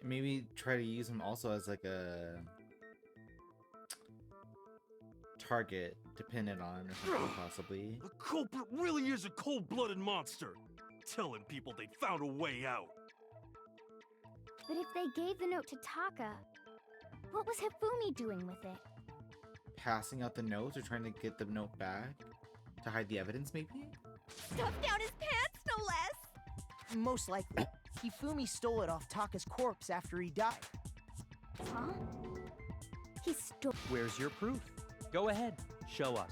Maybe try to use him also as like a target dependent on or something, possibly. The culprit really is a cold-blooded monster, telling people they found a way out. But if they gave the note to Taka, what was Hifumi doing with it? Passing out the notes or trying to get the note back to hide the evidence, maybe? Stuffed down his pants, no less! Most likely, Hifumi stole it off Taka's corpse after he died. Huh? He stole. Where's your proof? Go ahead, show us.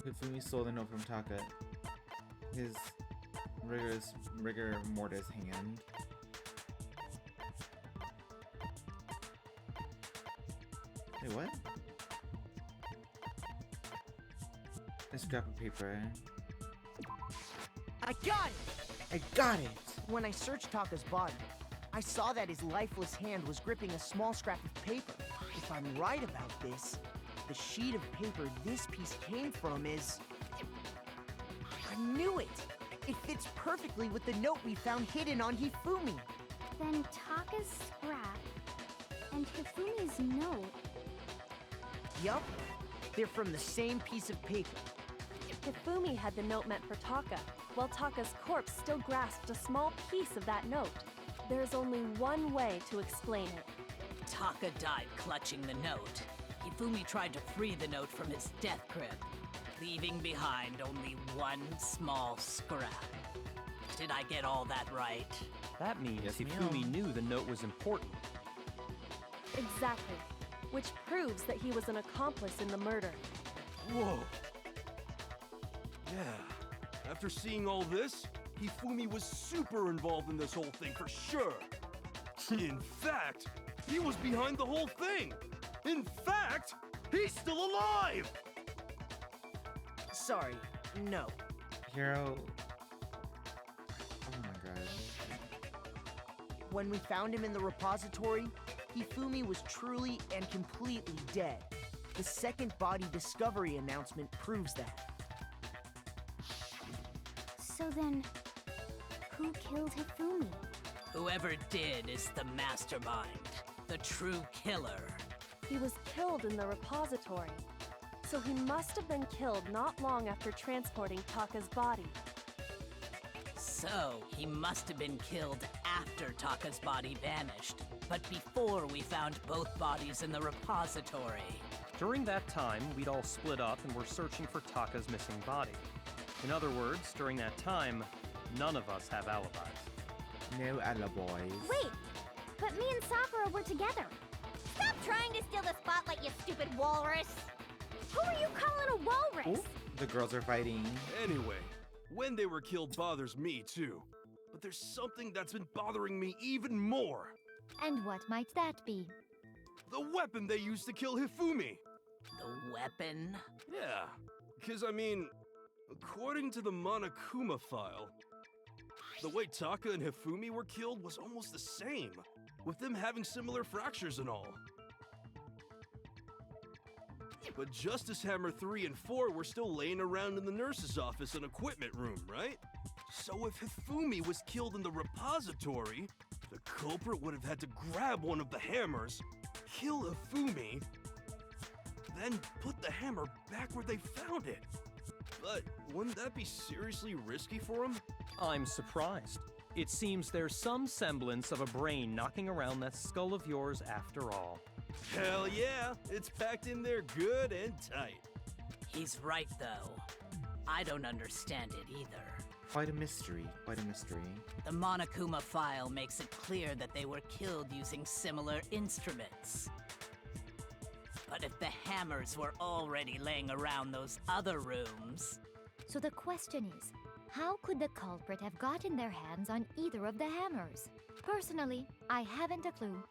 Hifumi stole the note from Taka. His rigor mortis hand. Wait, what? A scrap of paper. I got it! I got it! When I searched Taka's body, I saw that his lifeless hand was gripping a small scrap of paper. If I'm right about this, the sheet of paper this piece came from is... I knew it! It fits perfectly with the note we found hidden on Hifumi. Then Taka's scrap and Hifumi's note. Yup, they're from the same piece of paper. Hifumi had the note meant for Taka, while Taka's corpse still grasped a small piece of that note. There's only one way to explain it. Taka died clutching the note. Hifumi tried to free the note from his death grip, leaving behind only one small scrap. Did I get all that right? That means Yes, Hifumi ma'am. knew the note was important. Exactly. Which proves that he was an accomplice in the murder. Whoa. Yeah. After seeing all this, Hifumi was super involved in this whole thing for sure. In fact, he was behind the whole thing. In fact, he's still alive! Sorry, no. Hero. Oh my god. When we found him in the repository, Hifumi was truly and completely dead. The second body discovery announcement proves that. So then, who killed Hifumi? Whoever did is the mastermind, the true killer. He was killed in the repository. So he must have been killed not long after transporting Taka's body. So, he must have been killed after Taka's body vanished, but before we found both bodies in the repository. During that time, we'd all split up and were searching for Taka's missing body. In other words, during that time, none of us have alibis. No alibis. Wait, but me and Sakura were together. Stop trying to steal the spotlight, you stupid walrus! Who are you calling a walrus? The girls are fighting. Anyway, when they were killed bothers me too. But there's something that's been bothering me even more. And what might that be? The weapon they used to kill Hifumi. The weapon? Yeah, because I mean, according to the Monokuma file, the way Taka and Hifumi were killed was almost the same, with them having similar fractures and all. But Justice Hammer 3 and 4 were still laying around in the nurse's office and equipment room, right? So if Hifumi was killed in the repository, the culprit would have had to grab one of the hammers, kill Hifumi, then put the hammer back where they found it. But wouldn't that be seriously risky for him? I'm surprised. It seems there's some semblance of a brain knocking around that skull of yours after all. Hell yeah, it's packed in there good and tight. He's right, though. I don't understand it either. Quite a mystery. Quite a mystery. The Monokuma file makes it clear that they were killed using similar instruments. But if the hammers were already laying around those other rooms... So the question is, how could the culprit have gotten their hands on either of the hammers? Personally, I haven't a clue.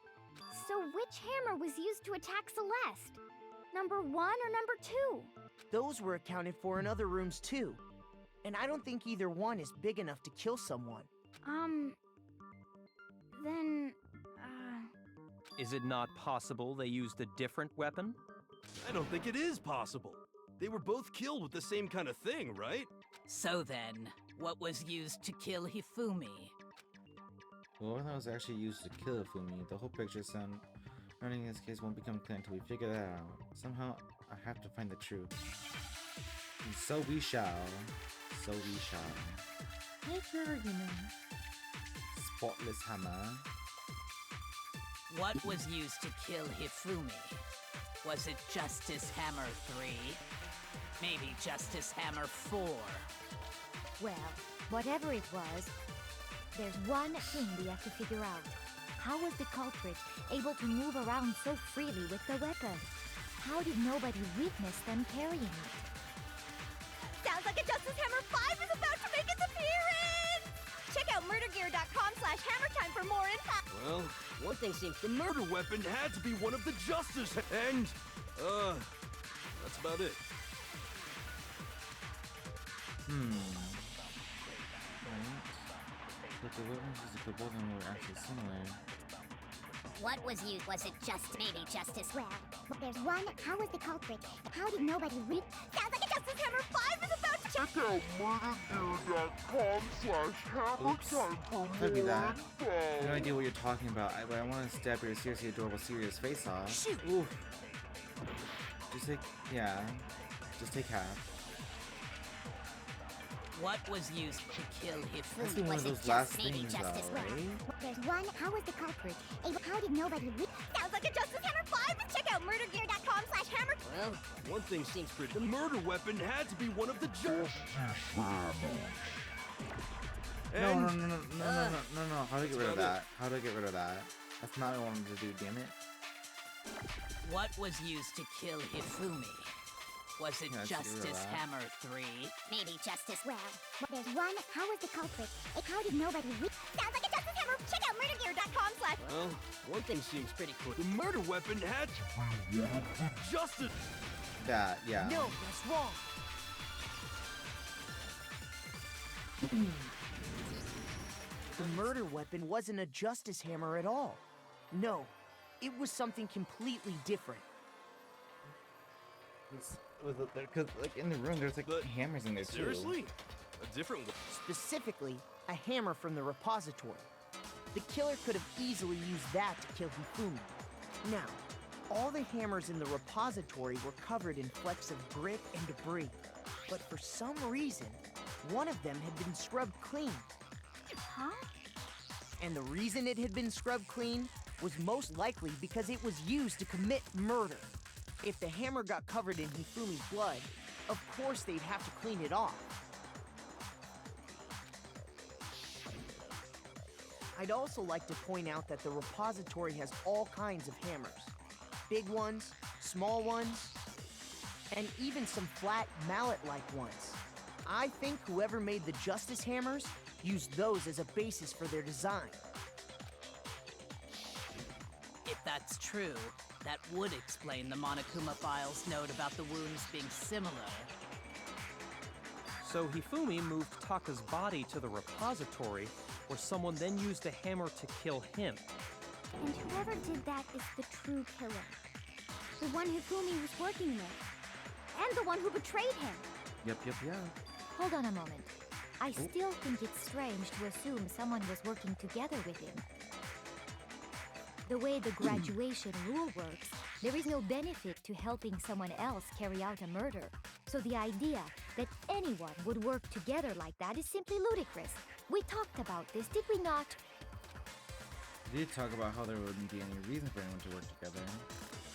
So which hammer was used to attack Celeste? Number 1 or number 2? Those were accounted for in other rooms too. And I don't think either one is big enough to kill someone. Then, Is it not possible they used a different weapon? I don't think it is possible. They were both killed with the same kind of thing, right? So then, what was used to kill Hifumi? Well, that was actually used to kill Fumi. The whole picture surrounding this case won't become clear until we figure that out. Somehow, I have to find the truth. And so we shall. So we shall. Make your argument. Spotless hammer. What was used to kill Hifumi? Was it Justice Hammer 3? Maybe Justice Hammer 4? Well, whatever it was, there's one thing we have to figure out. How was the culprit able to move around so freely with the weapon? How did nobody witness them carrying it? Sounds like a Justice Hammer 5 is about to make its appearance! Check out murdergear.com/hammertime for more info. Well, one thing seems the murder weapon had to be one of the Justice, and, that's about it. But the weapons used to kill both of them were actually similar. What was used? Was it just maybe Justice? Well, there's one. How was the culprit? How did nobody read? Sounds like a Justice Hammer 5 is about to check. Check out murdergear.com/hammertime for Could be more that. info. No idea what you're talking about, but I want to stab your seriously adorable serious face off. Shoot! Oof. Just take, yeah. Just take half. What was used to kill That's Hifumi? one of those last things, though, right? There's one. How was the culprit able? How did nobody read? Sounds like a Justice Hammer 5. Check out murdergear.com/hammer. Well, one thing seems pretty. The murder weapon had to be one of the Justice. No. How do I get rid of that? How do I get rid of that? That's not what I wanted to do, damn it. What was used to kill Hifumi? Was it Yeah, let's get rid of Justice that. Hammer 3? Maybe Justice. Well, there's one. How was the culprit? How did nobody read? Sounds like a Justice Hammer. Check out murdergear.com/. Well, one thing seems pretty clear. The murder weapon had to be one of the Justice. That, yeah. No, that's wrong. The murder weapon wasn't a Justice Hammer at all. No, it was something completely different. Because, like, in the room, there's, like, But hammers in there, too. Seriously? A different one? Specifically, a hammer from the repository. The killer could have easily used that to kill Hifumi. Now, all the hammers in the repository were covered in flecks of grit and debris. But for some reason, one of them had been scrubbed clean. Huh? And the reason it had been scrubbed clean was most likely because it was used to commit murder. If the hammer got covered in Hifumi's blood, of course they'd have to clean it off. I'd also like to point out that the repository has all kinds of hammers. Big ones, small ones, and even some flat mallet-like ones. I think whoever made the Justice Hammers used those as a basis for their design. If that's true, that would explain the Monokuma Files note about the wounds being similar. So Hifumi moved Taka's body to the repository, where someone then used the hammer to kill him. And whoever did that is the true killer. The one Hifumi was working with. And the one who betrayed him. Yep. Hold on a moment. I still think it's strange to assume someone was working together with him. The way the graduation rule works, there is no benefit to helping someone else carry out a murder. So the idea that anyone would work together like that is simply ludicrous. We talked about this, did we not? We did talk about how there wouldn't be any reason for anyone to work together.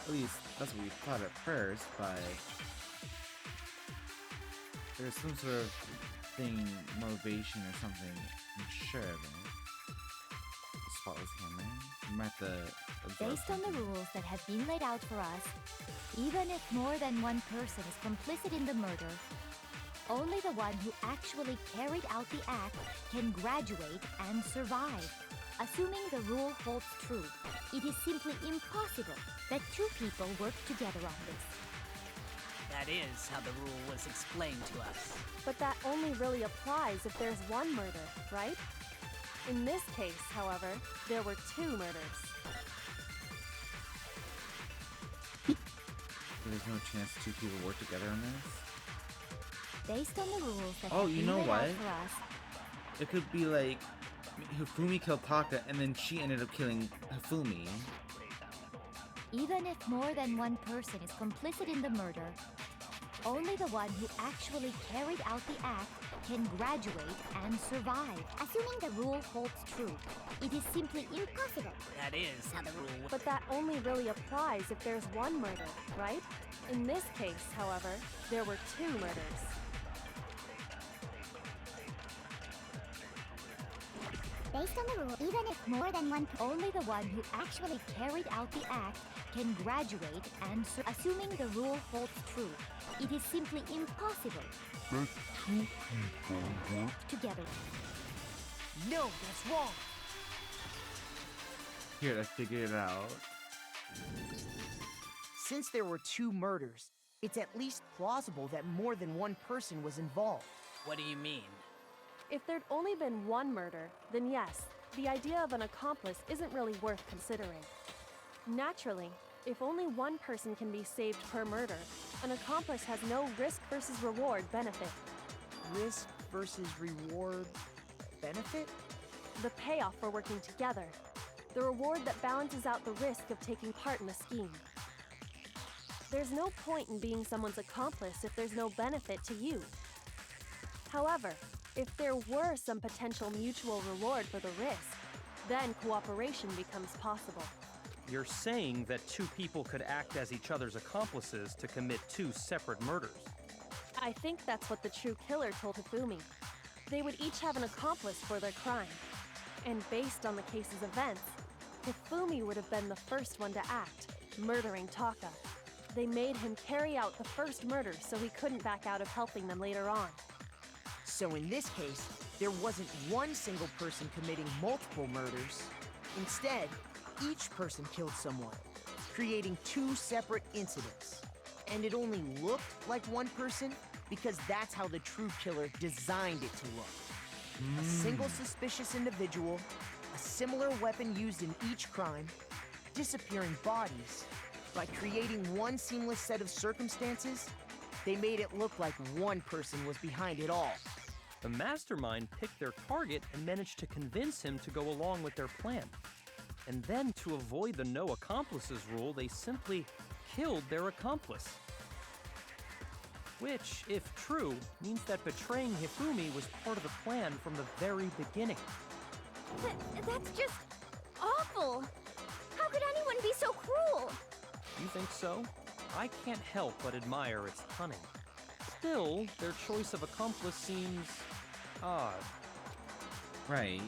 At least, that's what we thought at first, but... there's some sort of thing, motivation or something, I'm sure of it. Spotless hammer. You might have to absorb Based on the something. rules that have been laid out for us, even if more than one person is complicit in the murder, only the one who actually carried out the act can graduate and survive. Assuming the rule holds true, it is simply impossible that two people work together on this. That is how the rule was explained to us. But that only really applies if there's one murder, right? In this case, however, there were two murders. There's no chance two people work together on this? Based on the rules that Oh, have you been know laid out what? for us, It could be like Hifumi killed Taka and then she ended up killing Hifumi. even if more than one person is complicit in the murder, only the one who actually carried out the act can graduate and survive. Assuming the rule holds true, it is simply impossible. That is how the rule But that only really applies if there's one murder, right? In this case, however, there were 2 murders. Based on the rule, even if more than one Only the one who actually carried out the act can graduate and assuming the rule holds true. It is simply impossible That 2 people work together. No, that's wrong. Here, let's figure it out. Since there were 2 murders, it's at least plausible that more than one person was involved. What do you mean? If there'd only been one murder, then yes, the idea of an accomplice isn't really worth considering. Naturally, if only one person can be saved per murder, an accomplice has no risk versus reward benefit. Risk versus reward benefit? The payoff for working together. The reward that balances out the risk of taking part in a scheme. There's no point in being someone's accomplice if there's no benefit to you. However, if there were some potential mutual reward for the risk, then cooperation becomes possible. You're saying that 2 people could act as each other's accomplices to commit 2 separate murders. I think that's what the true killer told Hifumi. They would each have an accomplice for their crime. And based on the case's events, Hifumi would have been the first one to act, murdering Taka. They made him carry out the first murder so he couldn't back out of helping them later on. So in this case, there wasn't one single person committing multiple murders. Instead, each person killed someone, creating 2 separate incidents. And it only looked like one person because that's how the true killer designed it to look. A single suspicious individual, a similar weapon used in each crime, disappearing bodies. By creating one seamless set of circumstances, they made it look like one person was behind it all. The mastermind picked their target and managed to convince him to go along with their plan. And then, to avoid the no accomplices rule, they simply killed their accomplice. Which, if true, means that betraying Hifumi was part of the plan from the very beginning. That's just awful. How could anyone be so cruel? You think so? I can't help but admire its cunning. Still, their choice of accomplice seems odd. Right.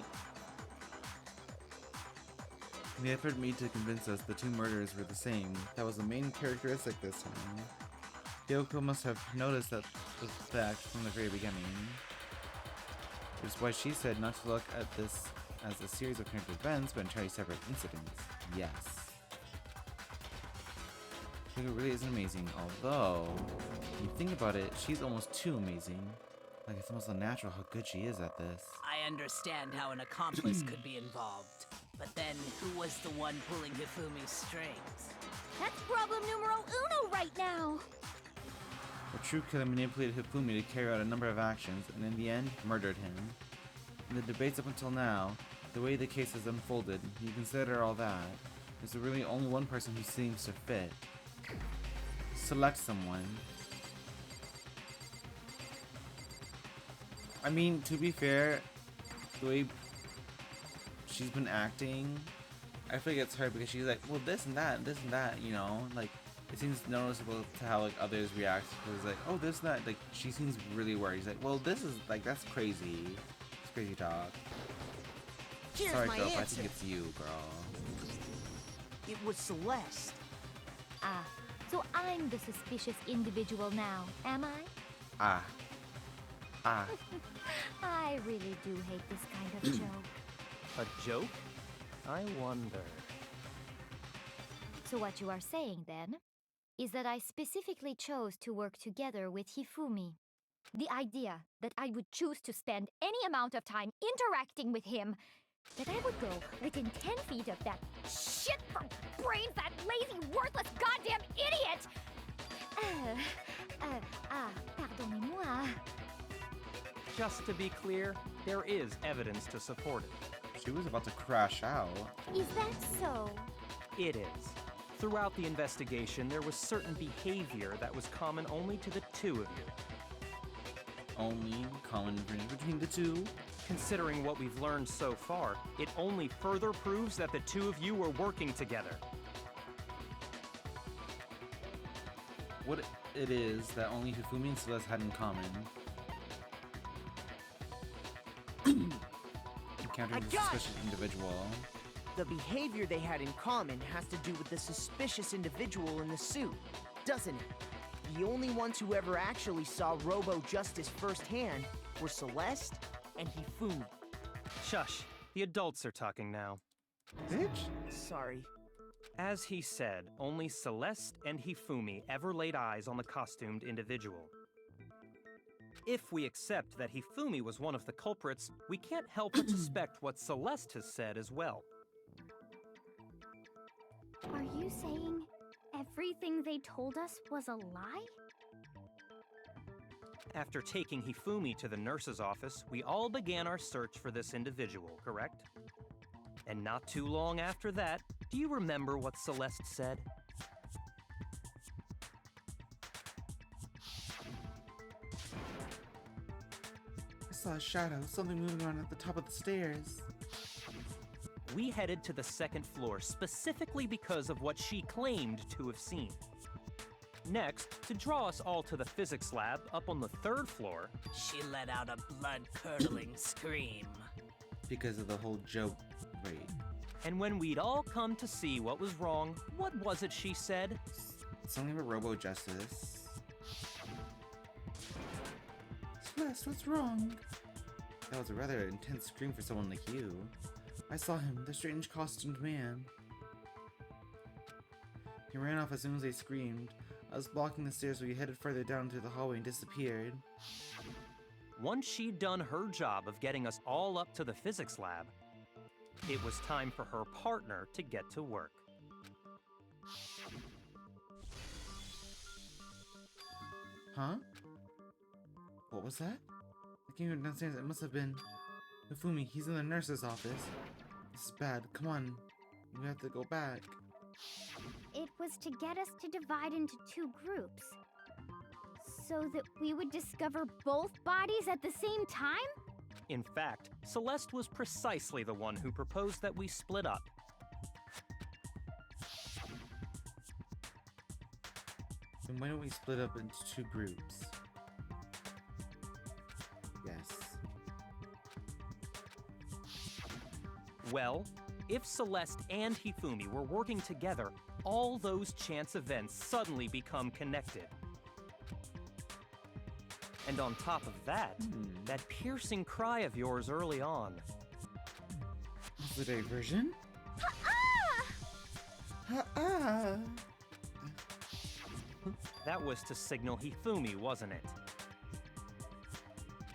The effort made to convince us the 2 murders were the same. That was the main characteristic this time. Kyoko must have noticed that the fact from the very beginning. Which is why she said not to look at this as a series of connected events, but entirely separate incidents. Yes. Kyoko really isn't amazing, although, when you think about it, she's almost too amazing. Like, it's almost unnatural how good she is at this. I understand how an accomplice could be involved. But then, who was the one pulling Hifumi's strings? That's problem numero uno right now. The true killer manipulated Hifumi to carry out a number of actions, and in the end, murdered him. In the debates up until now, the way the case has unfolded, you consider all that, there's really only one person who seems to fit. Select someone. I mean, to be fair, the way she's been acting, I feel like it's hard because she's like, well, this and that, you know, like, it seems noticeable to how, like, others react, because, like, oh, this and that, like, she seems really worried. She's like, well, this is, like, that's crazy. It's crazy talk. Here's Sorry, my Philip, I answer. think it's you, girl. It was Celeste. Ah, so I'm the suspicious individual now, am I? Ah. I really do hate this kind of joke. A joke? I wonder. So what you are saying, then, is that I specifically chose to work together with Hifumi. The idea that I would choose to spend any amount of time interacting with him, that I would go within 10 feet of that shit for brains, that lazy, worthless, goddamn idiot! Pardonnez-moi. Just to be clear, there is evidence to support it. She was about to crash out. Is that so? It is. Throughout the investigation, there was certain behavior that was common only to the two of you. Only common difference between the two. Considering what we've learned so far, it only further proves that the two of you were working together. What it is that only Hifumi and Celeste had in common. Encountering a suspicious individual. The behavior they had in common has to do with the suspicious individual in the suit, doesn't it? The only ones who ever actually saw Robo-Justice firsthand were Celeste and Hifumi. Shush, the adults are talking now. Bitch. Sorry. As he said, only Celeste and Hifumi ever laid eyes on the costumed individual. If we accept that Hifumi was one of the culprits, we can't help but suspect what Celeste has said as well. Are you saying everything they told us was a lie? After taking Hifumi to the nurse's office, we all began our search for this individual, correct? And not too long after that, do you remember what Celeste said? I saw a shadow, something moving around at the top of the stairs. We headed to the second floor specifically because of what she claimed to have seen. Next, to draw us all to the physics lab up on the third floor, She let out a blood-curdling scream. Because of the whole joke. Wait. and when we'd all come to see what was wrong, what was it she said? Something about Robo-Justice. Celeste, what's wrong? That was a rather intense scream for someone like you. I saw him, the strange costumed man. He ran off as soon as they screamed. I was blocking the stairs so he headed further down into the hallway and disappeared. Once she'd done her job of getting us all up to the physics lab, it was time for her partner to get to work. Huh? What was that? I came downstairs. It must have been Hifumi. He's in the nurse's office. This is bad. Come on. We have to go back. It was to get us to divide into two groups. So that we would discover both bodies at the same time? In fact, Celeste was precisely the one who proposed that we split up. Then why don't we split up into two groups? Yes. Well, if Celeste and Hifumi were working together, all those chance events suddenly become connected. And on top of that, that piercing cry of yours early on. The diversion? Ah! Ha-ah! That was to signal Hifumi, wasn't it?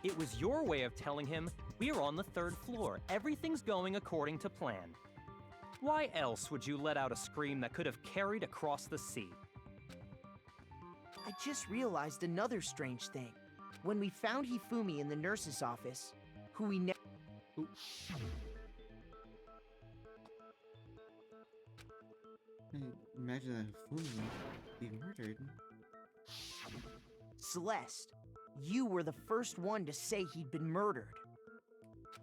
It was your way of telling him, we're on the third floor, everything's going according to plan. Why else would you let out a scream that could have carried across the sea? I just realized another strange thing. When we found Hifumi in the nurse's office, who we Imagine that Hifumi being murdered. Celeste, you were the first one to say he'd been murdered.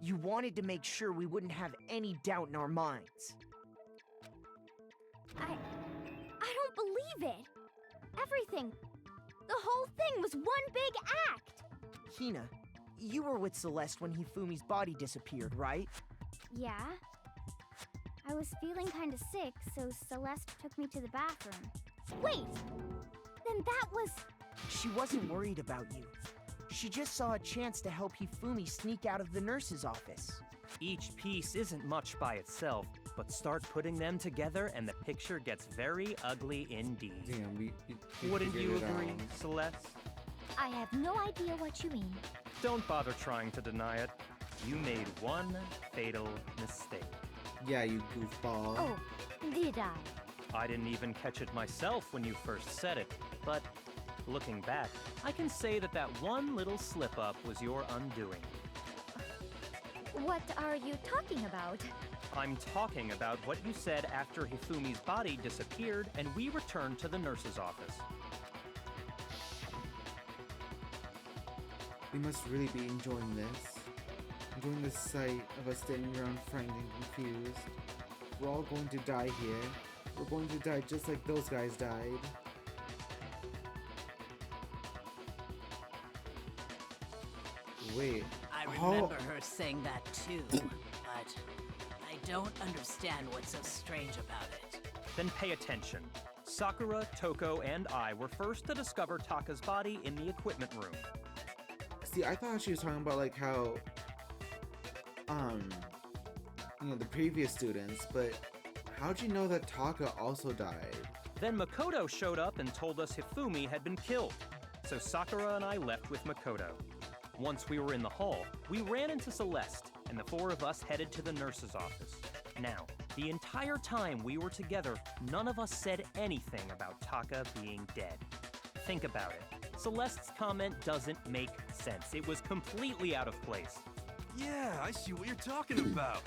You wanted to make sure we wouldn't have any doubt in our minds. I don't believe it. Everything. The whole thing was one big act. Hina, you were with Celeste when Hifumi's body disappeared, right? Yeah. I was feeling kind of sick, so Celeste took me to the bathroom. Wait! Then that was... She wasn't worried about you. She just saw a chance to help Hifumi sneak out of the nurse's office. Each piece isn't much by itself, but start putting them together and the picture gets very ugly indeed. Damn, we Wouldn't you figured it agree, out. Celeste? I have no idea what you mean. Don't bother trying to deny it. You made one fatal mistake. Yeah, you goofball. Oh, did I? I didn't even catch it myself when you first said it. But looking back, I can say that that one little slip-up was your undoing. What are you talking about? I'm talking about what you said after Hifumi's body disappeared and we returned to the nurse's office. We must really be enjoying this. Enjoying the sight of us standing around frightened and confused. We're all going to die here. We're going to die just like those guys died. Wait. I remember her saying that too, but I don't understand what's so strange about it. Then pay attention. Sakura, Toko, and I were first to discover Taka's body in the equipment room. See, I thought she was talking about like how, you know, the previous students, but how'd you know that Taka also died? Then Makoto showed up and told us Hifumi had been killed. So Sakura and I left with Makoto. Once we were in the hall, we ran into Celeste, and the four of us headed to the nurse's office. Now, the entire time we were together, none of us said anything about Taka being dead. Think about it. Celeste's comment doesn't make sense. It was completely out of place. Yeah, I see what you're talking about.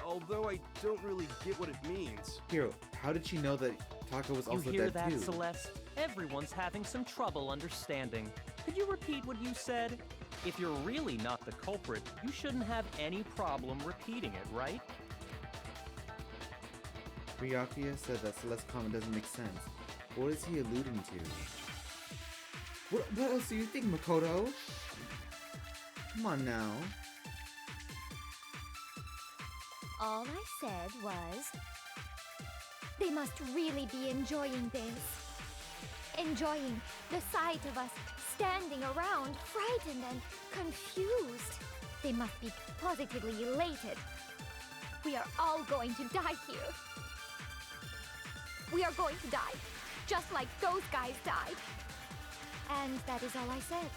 Although I don't really get what it means. Hiro, how did she know that Taka was also You hear dead that, too? Celeste? Everyone's having some trouble understanding. Could you repeat what you said? If you're really not the culprit, you shouldn't have any problem repeating it, right? Ryakuya said that Celeste's comment doesn't make sense. What is he alluding to? What else do you think, Makoto? Come on now. All I said was, they must really be enjoying this. Enjoying the sight of us standing around, frightened and confused. They must be positively elated. We are all going to die here. We are going to die, just like those guys died. And that is all I said.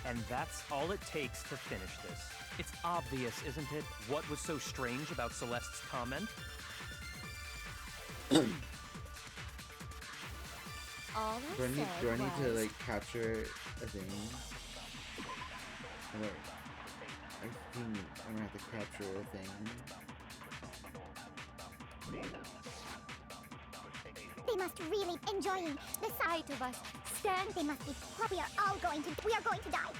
And that's all it takes to finish this. It's obvious, isn't it, what was so strange about Celeste's comment? All I Do I said need to was, like capture a thing? Or, I think I'm gonna have to capture a thing. They must really enjoying the sight of us stand. They must be. We are going to die.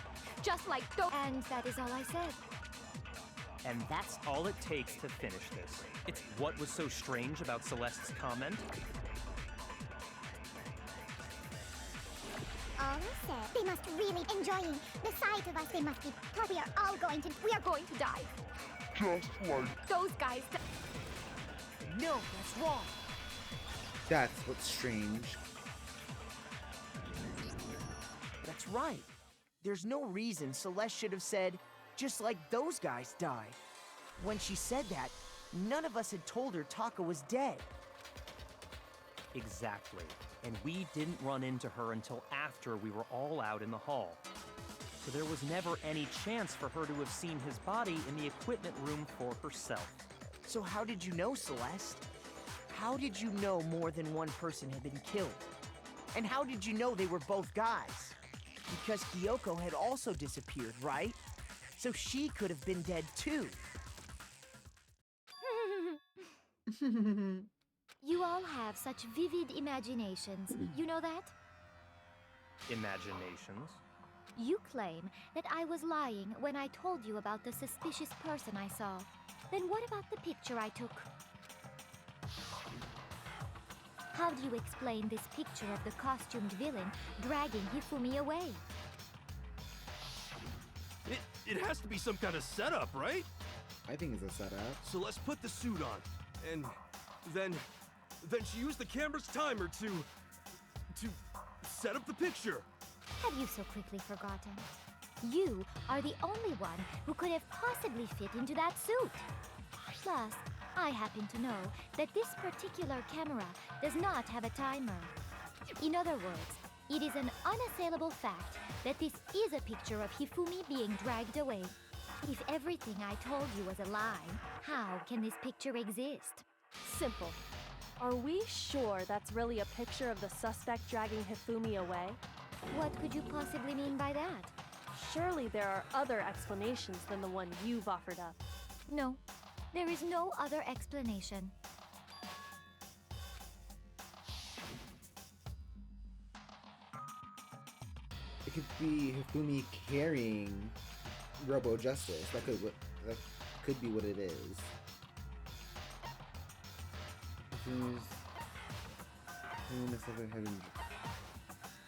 just like those. And that is all I said. And that's all it takes to finish this. It's what was so strange about Celeste's comment? All I said. They must really enjoying the sight of us. They must be. We are going to die. Just like Those guys. No, that's wrong. That's what's strange. That's right. There's no reason Celeste should have said, just like those guys died. When she said that, none of us had told her Taka was dead. Exactly. And we didn't run into her until after we were all out in the hall. So there was never any chance for her to have seen his body in the equipment room for herself. So how did you know, Celeste? How did you know more than one person had been killed? And how did you know they were both guys? Because Kyoko had also disappeared, right? So she could have been dead too. You all have such vivid imaginations. You know that? Imaginations? You claim that I was lying when I told you about the suspicious person I saw. Then what about the picture I took? How do you explain this picture of the costumed villain dragging Hifumi away? It has to be some kind of setup, right? I think it's a setup. So let's put the suit on, and then she used the camera's timer to set up the picture. Have you so quickly forgotten? You are the only one who could have possibly fit into that suit. Plus, I happen to know that this particular camera does not have a timer. In other words, it is an unassailable fact that this is a picture of Hifumi being dragged away. If everything I told you was a lie, how can this picture exist? Simple. Are we sure that's really a picture of the suspect dragging Hifumi away? What could you possibly mean by that? Surely there are other explanations than the one you've offered up. No, there is no other explanation. It could be Hifumi carrying Robo Justice. That could be what it is.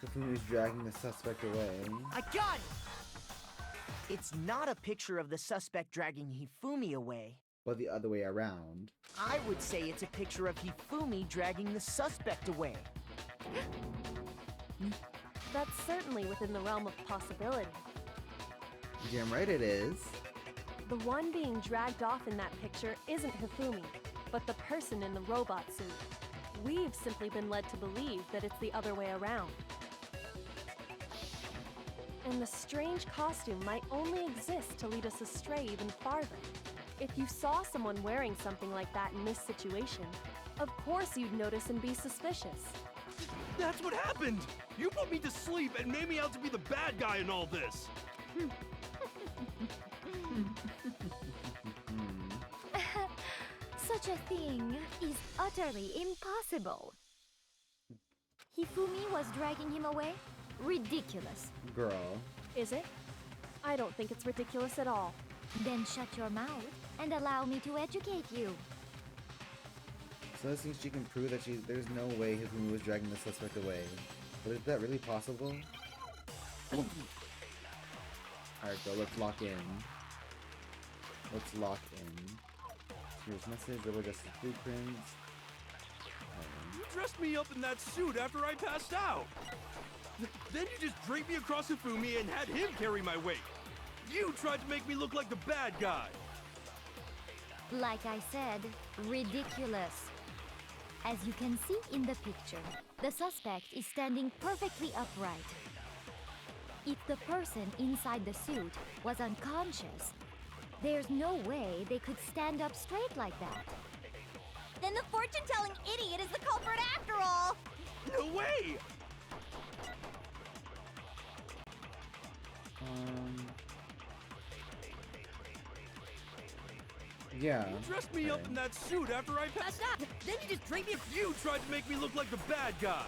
Hifumi's dragging the suspect away. I got it! It's not a picture of the suspect dragging Hifumi away. But the other way around. I would say it's a picture of Hifumi dragging the suspect away. That's certainly within the realm of possibility. Damn right it is. The one being dragged off in that picture isn't Hifumi, but the person in the robot suit. We've simply been led to believe that it's the other way around. And the strange costume might only exist to lead us astray even farther. If you saw someone wearing something like that in this situation, of course you'd notice and be suspicious. That's what happened! You put me to sleep and made me out to be the bad guy in all this! Such a thing is utterly impossible. Hifumi was dragging him away? Ridiculous. Girl. Is it? I don't think it's ridiculous at all. Then shut your mouth and allow me to educate you. So this thinks she can prove that there's no way Hifumi was dragging the suspect away. But is that really possible? Alright, girl, let's lock in. Let's lock in. Here's message, Robo Justice blueprints. You dressed me up in that suit after I passed out! Then you just draped me across Hifumi and had him carry my weight! You tried to make me look like the bad guy! Like I said, ridiculous. As you can see in the picture, the suspect is standing perfectly upright. If the person inside the suit was unconscious, there's no way they could stand up straight like that. Then the fortune-telling idiot is the culprit after all! No way! Yeah. You dressed me up in that suit after I passed out. Then you just draped me. You tried to make me look like the bad guy.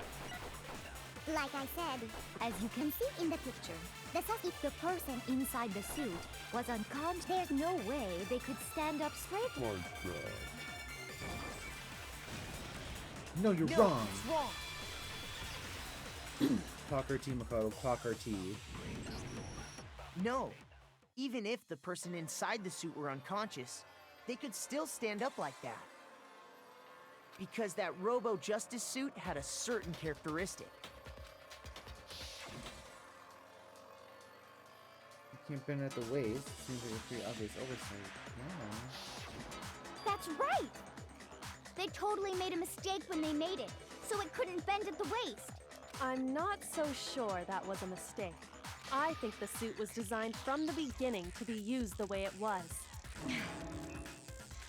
Like I said, As you can see in the picture, if the person inside the suit was unconscious, there's no way they could stand up straight. My God. No, you're No, wrong. it's wrong. Clock our tea, Makoto. Clock our tea. No. Even if the person inside the suit were unconscious, they could still stand up like that. Because that Robo Justice suit had a certain characteristic. You can't bend at the waist. Seems like a pretty obvious oversight. Yeah. that's right! They totally made a mistake when they made it, so it couldn't bend at the waist. I'm not so sure that was a mistake. I think the suit was designed from the beginning to be used the way it was.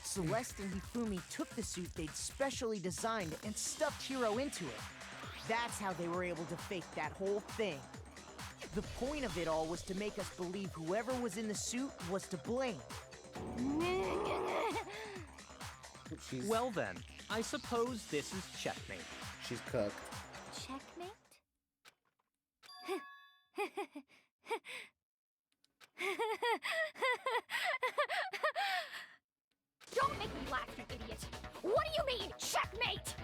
Celeste and Hifumi took the suit they'd specially designed and stuffed Hiro into it. That's how they were able to fake that whole thing. The point of it all was to make us believe whoever was in the suit was to blame. She's, Well then, I suppose this is checkmate. she's cooked. Checkmate? Don't make me laugh, you idiot! What do you mean, checkmate?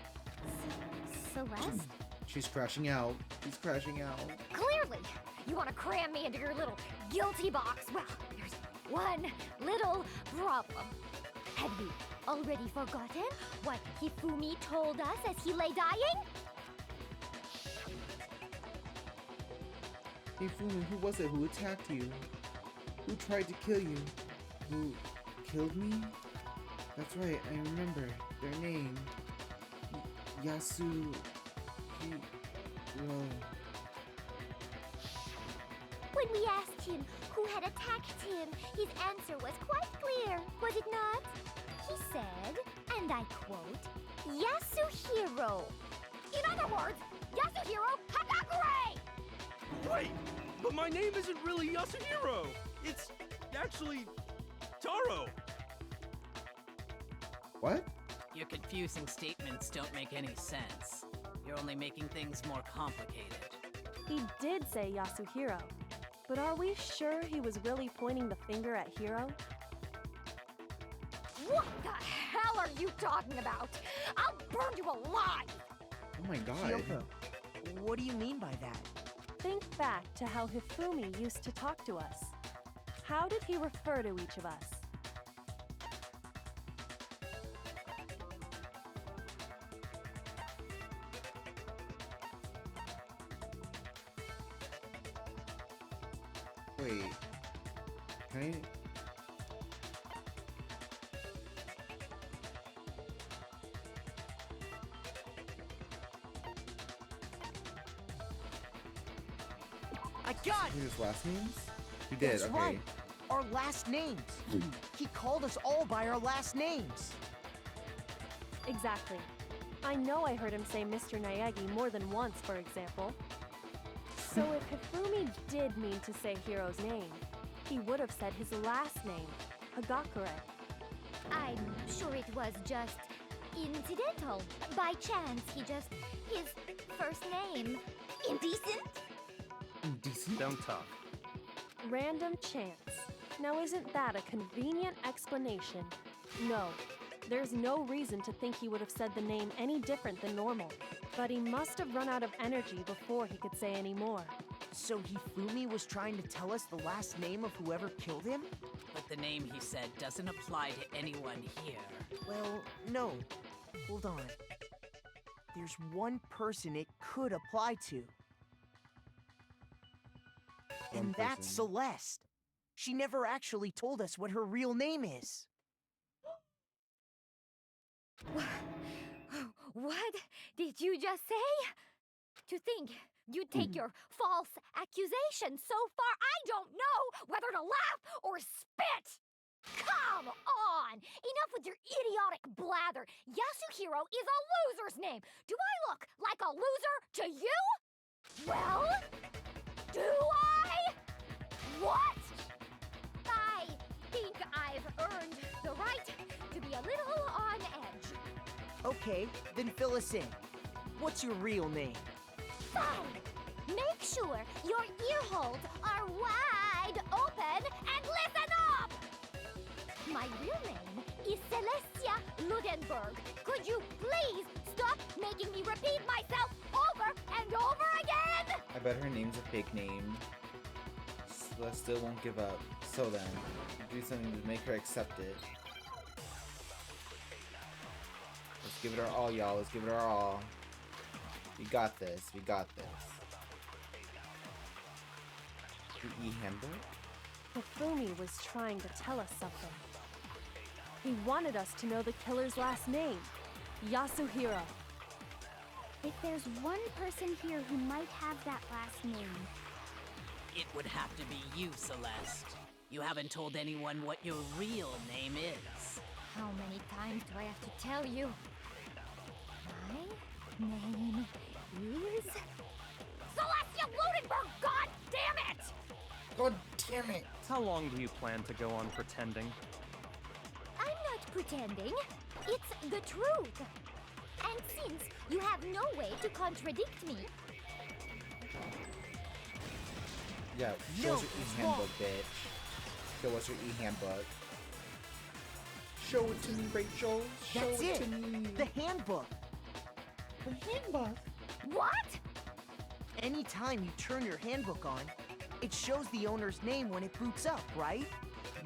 Celeste? She's crashing out. She's crashing out. Clearly, you want to cram me into your little guilty box. Well, there's one little problem. Have you already forgotten what Hifumi told us as he lay dying? Hey, Fumi, who was it who attacked you? Who tried to kill you? Who killed me? That's right, I remember their name. Yasu... When we asked him who had attacked him, his answer was quite clear, was it not? He said, And I quote, Yasuhiro. In other words, Yasuhiro Hagakure! Wait, but my name isn't really Yasuhiro. It's actually Taro. What? Your confusing statements don't make any sense. You're only making things more complicated. He did say Yasuhiro, but are we sure he was really pointing the finger at Hiro? What the hell are you talking about? I'll burn you alive! Oh my god. Kyoko, what do you mean by that? Think back to how Hifumi used to talk to us. How did he refer to each of us? Wait. Can I... I got it! His last names? He did, That's okay. right. Our last names. He called us all by our last names. Exactly. I know I heard him say Mr. Naegi more than once, for example. So if Hifumi did mean to say Hiro's name, he would have said his last name, Hagakure. I'm sure it was just incidental. By chance, his first name. Indecent? Decent? Don't talk. Random chance. Now isn't that a convenient explanation? No, there's no reason to think he would have said the name any different than normal. But he must have run out of energy before he could say any more. So Hifumi was trying to tell us the last name of whoever killed him? But the name he said doesn't apply to anyone here. Well, no. Hold on. There's one person it could apply to. And that's person. Celeste. She never actually told us what her real name is. What did you just say? To think you'd take your false accusation so far, I don't know whether to laugh or spit! Come on! Enough with your idiotic blather! Yasuhiro is a loser's name! Do I look like a loser to you? Well, do I? What? I think I've earned the right to be a little on edge. Okay, then fill us in. What's your real name? Fine! Make sure your ear holes are wide open and listen up! My real name is Celestia Ludenberg. Could you please stop making me repeat myself over and over again? I bet her name's a fake name. Celeste still won't give up. So then, do something to make her accept it. Let's give it our all, y'all. Let's give it our all. We got this. We got this. The e-handbook? Hifumi was trying to tell us something. He wanted us to know the killer's last name, Yasuhiro. If there's one person here who might have that last name, It would have to be you, Celeste. You haven't told anyone what your real name is. how many times do I have to tell you? My name is Celestia Ludenberg! God damn it! God damn it! How long do you plan to go on pretending? I'm not pretending. It's the truth. And since you have no way to contradict me, Yeah, show No, us your it's e-handbook, wrong. bitch. Show us your e-handbook. Show it to me, Rachel. Show That's it it. to me. The handbook. The handbook. what? Anytime you turn your handbook on, it shows the owner's name when it boots up, right?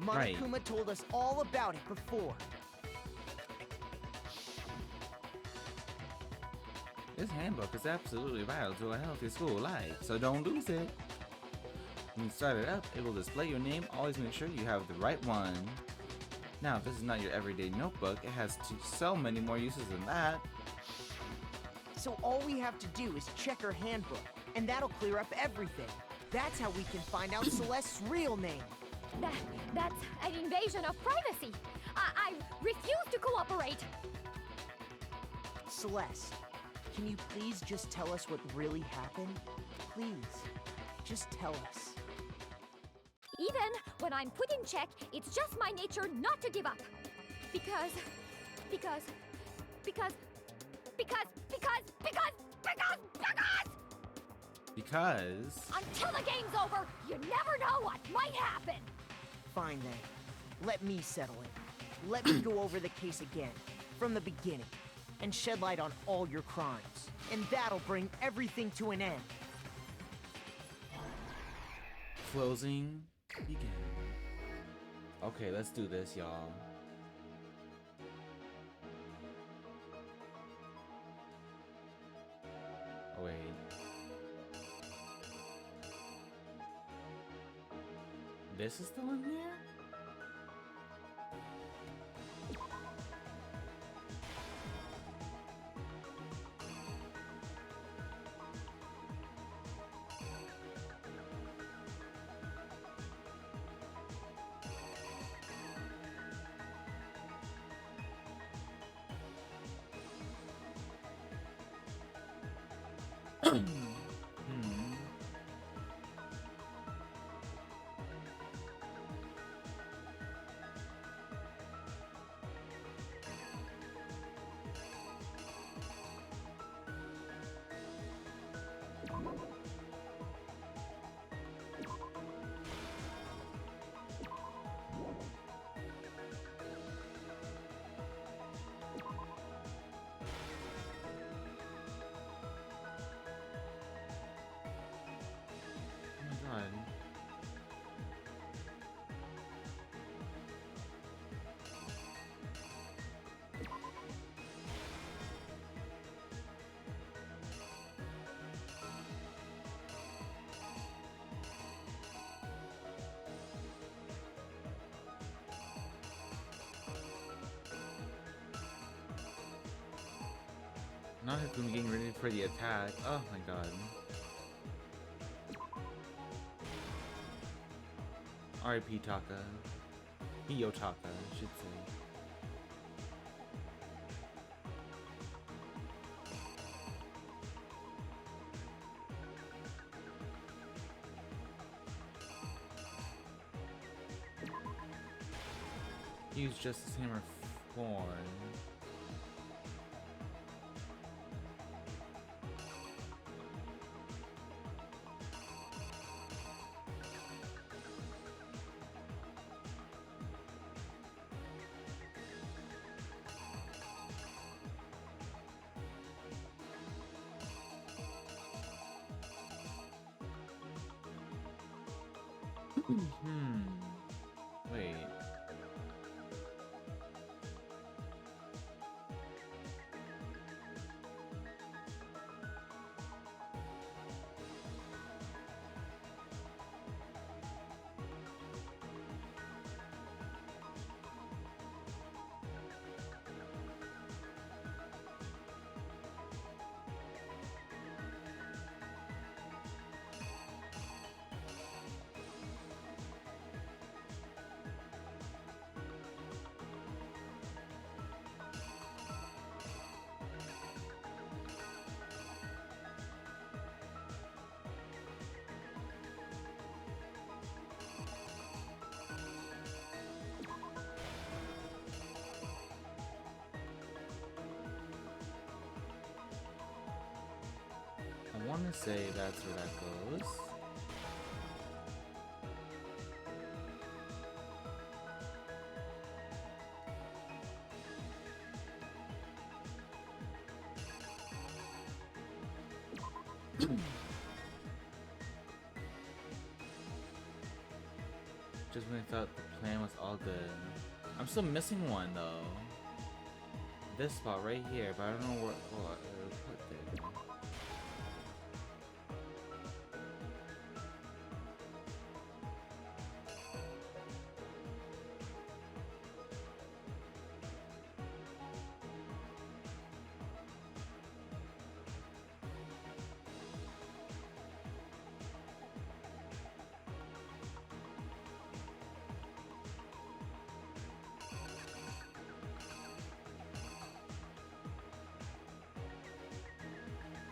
Monokuma told us all about it before. This handbook is absolutely vital to a healthy school life, so don't lose it. When you start it up, it will display your name. Always make sure you have the right one. Now, if this is not your everyday notebook, it has so many more uses than that. So all we have to do is check her handbook, and that'll clear up everything. That's how we can find out Celeste's real name. That's an invasion of privacy. I refuse to cooperate. Celeste, can you please just tell us what really happened? Please, just tell us. Even when I'm put in check, it's just my nature not to give up. Because... Because... Until the game's over, you never know what might happen. Fine then. Let me settle it. Let me go over the case again, from the beginning, and shed light on all your crimes. And that'll bring everything to an end. Closing begin. Okay, let's do this, y'all. Oh, wait. This is still in here? Not have been getting ready for the attack. Oh my god. R.I.P. Taka. Hiyotaka, I should say. Use Justice Hammer form. Wait. I want to say that's where that goes. Just when I thought the plan was all good. I'm still missing one though. This spot right here, but I don't know what put there.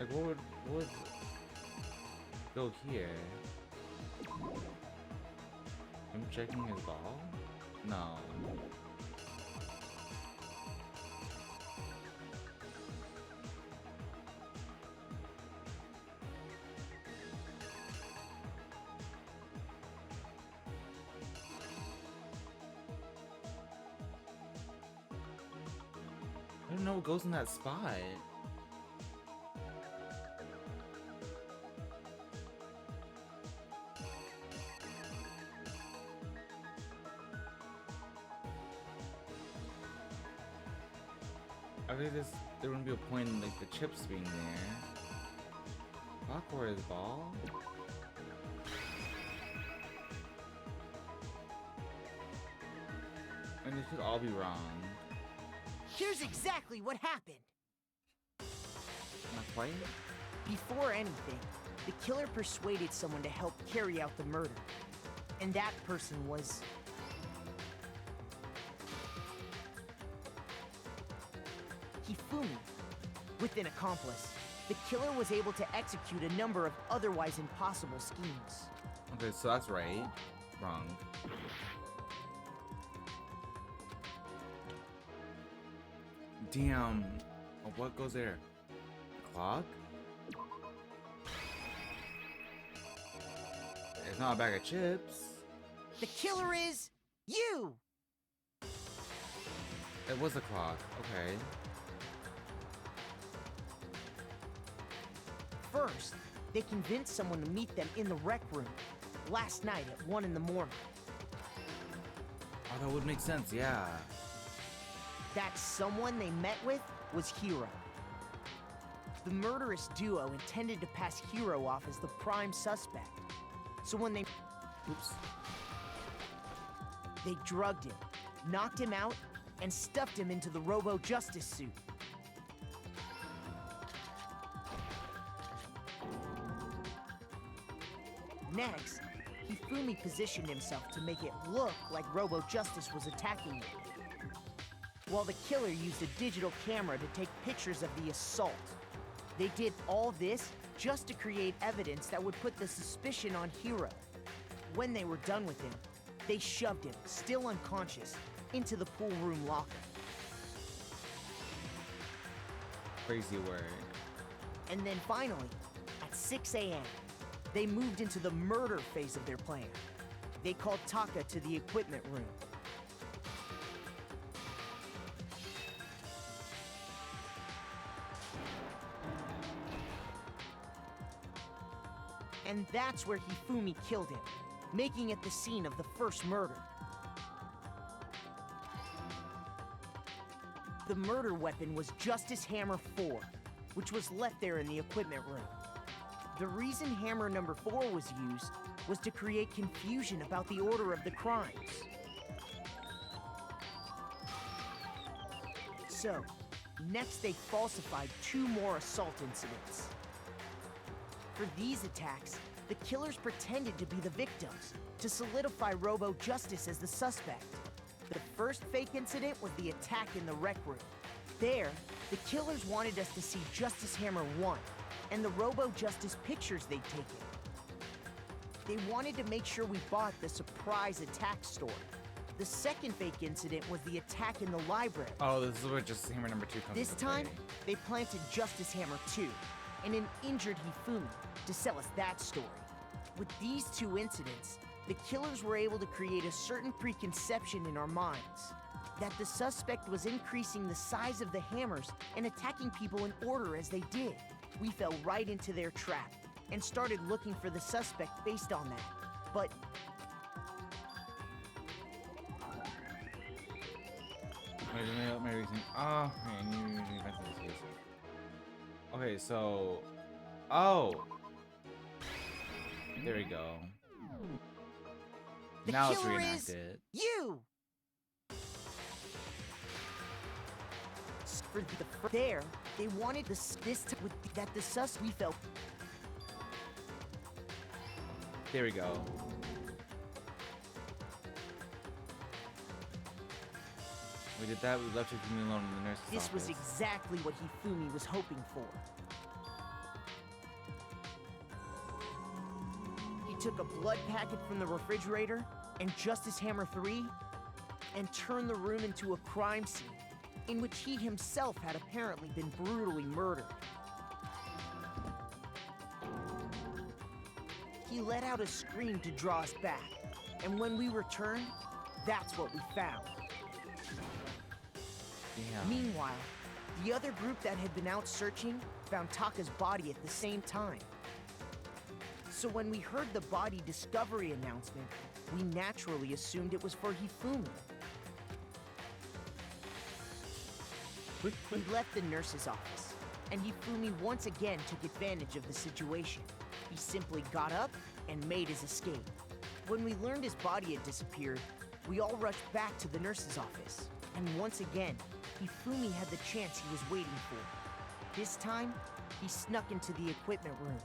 Like, what would go here? Him checking his ball? No. I don't know what goes in that spot. I think there wouldn't be a point in like the chips being there. Clock his ball? And this could all be wrong. Here's exactly what happened. Not quite? Before anything, the killer persuaded someone to help carry out the murder. And that person was... Hifumi. With an accomplice, the killer was able to execute a number of otherwise impossible schemes. Okay, so that's right. Wrong. Damn. Oh, what goes there? Clock? It's not a bag of chips. The killer is... you! It was a clock. Okay. First, they convinced someone to meet them in the rec room last night at 1 in the morning. Oh, that would make sense, yeah. That someone they met with was Hiro. The murderous duo intended to pass Hiro off as the prime suspect. So when they... Oops. They drugged him, knocked him out, and stuffed him into the Robo-Justice suit. Next, Hifumi positioned himself to make it look like Robo-Justice was attacking him, while the killer used a digital camera to take pictures of the assault. They did all this just to create evidence that would put the suspicion on Hiro. When they were done with him, they shoved him, still unconscious, into the pool room locker. Crazy word. And then finally, at 6 a.m., they moved into the murder phase of their plan. They called Taka to the equipment room. And that's where Hifumi killed him, making it the scene of the first murder. The murder weapon was Justice Hammer 4, which was left there in the equipment room. The reason Hammer number 4 was used was to create confusion about the order of the crimes. So, next they falsified 2 more assault incidents. For these attacks, the killers pretended to be the victims, to solidify Robo-Justice as the suspect. The first fake incident was the attack in the rec room. There, the killers wanted us to see Justice Hammer 1, and the Robo-Justice pictures they'd taken. They wanted to make sure we bought the surprise attack story. The second fake incident was the attack in the library. Oh, this is where Justice Hammer number 2 comes This into time, play. they planted Justice Hammer 2 and an injured Hifumi to sell us that story. With these 2 incidents, the killers were able to create a certain preconception in our minds that the suspect was increasing the size of the hammers and attacking people in order as they did. We fell right into their trap and started looking for the suspect based on that. But Okay, so... Oh! There we go. the Now it's killer is reenacted. you! There, they wanted this with that the we felt. There we go. We did that, we left Hifumi alone in the nurse's This was office. exactly what Hifumi was hoping for. took a blood packet from the refrigerator and Justice Hammer 3 and turned the room into a crime scene in which he himself had apparently been brutally murdered. He let out a scream to draw us back, and when we returned, that's what we found. Damn. Meanwhile, the other group that had been out searching found Taka's body at the same time. So when we heard the body discovery announcement, we naturally assumed it was for Hifumi. Quick. We left the nurse's office, and Hifumi once again took advantage of the situation. He simply got up and made his escape. When we learned his body had disappeared, we all rushed back to the nurse's office. And once again, Hifumi had the chance he was waiting for. This time, he snuck into the equipment room.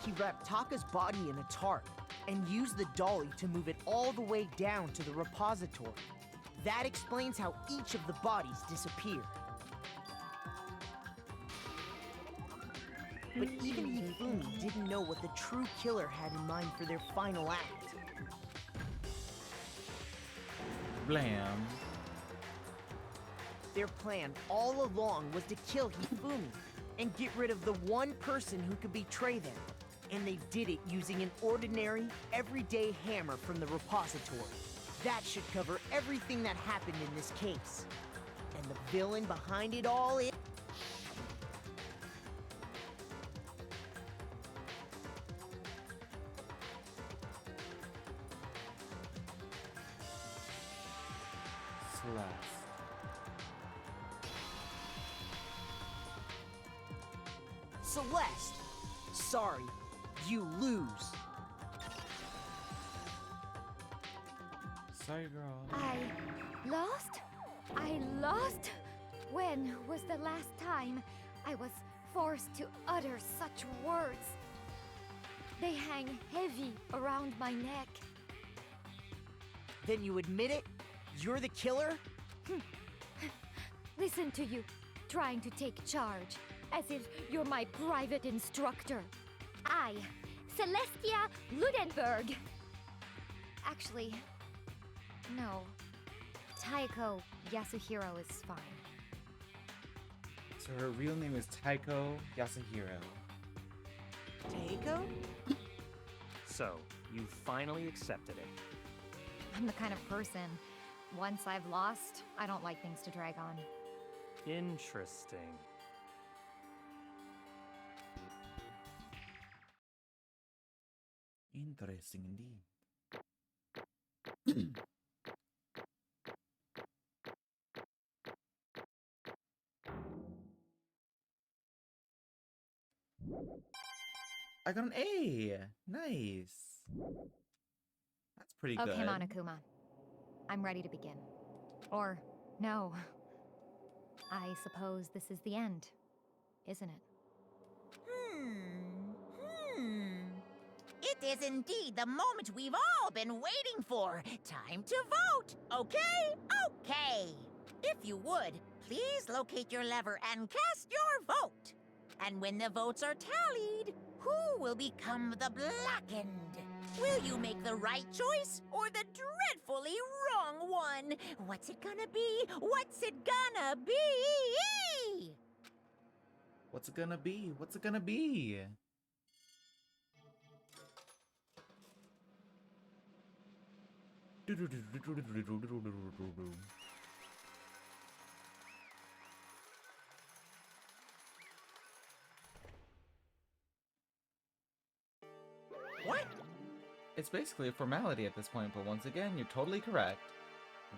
He wrapped Taka's body in a tarp and used the dolly to move it all the way down to the repository. That explains how each of the bodies disappeared. But even Hifumi didn't know what the true killer had in mind for their final act. Blam. Their plan all along was to kill Hifumi and get rid of the one person who could betray them. And they did it using an ordinary, everyday hammer from the repository. That should cover everything that happened in this case. And the villain behind it all is... Celeste. Celeste! Sorry, you lose. Sorry, girl. I lost? I lost? When was the last time I was forced to utter such words? They hang heavy around my neck. Then you admit it? You're the killer? Listen to you, trying to take charge, as if you're my private instructor. I, Celestia Ludenberg. Actually, no. Taiko Yasuhiro is fine. So her real name is Taiko Yasuhiro. Taiko? So, you finally accepted it. I'm the kind of person, once I've lost, I don't like things to drag on. Interesting. Interesting indeed. I got an A! Nice! That's pretty good. Okay, Monokuma. I'm ready to begin. Or, no. I suppose this is the end, isn't it? It is indeed the moment we've all been waiting for. Time to vote, okay? Okay. If you would, please locate your lever and cast your vote. And when the votes are tallied, who will become the blackened? Will you make the right choice or the dreadfully wrong one? What's it gonna be? What's it gonna be? What's it gonna be? What's it gonna be? What? It's basically a formality at this point, but once again, you're totally correct.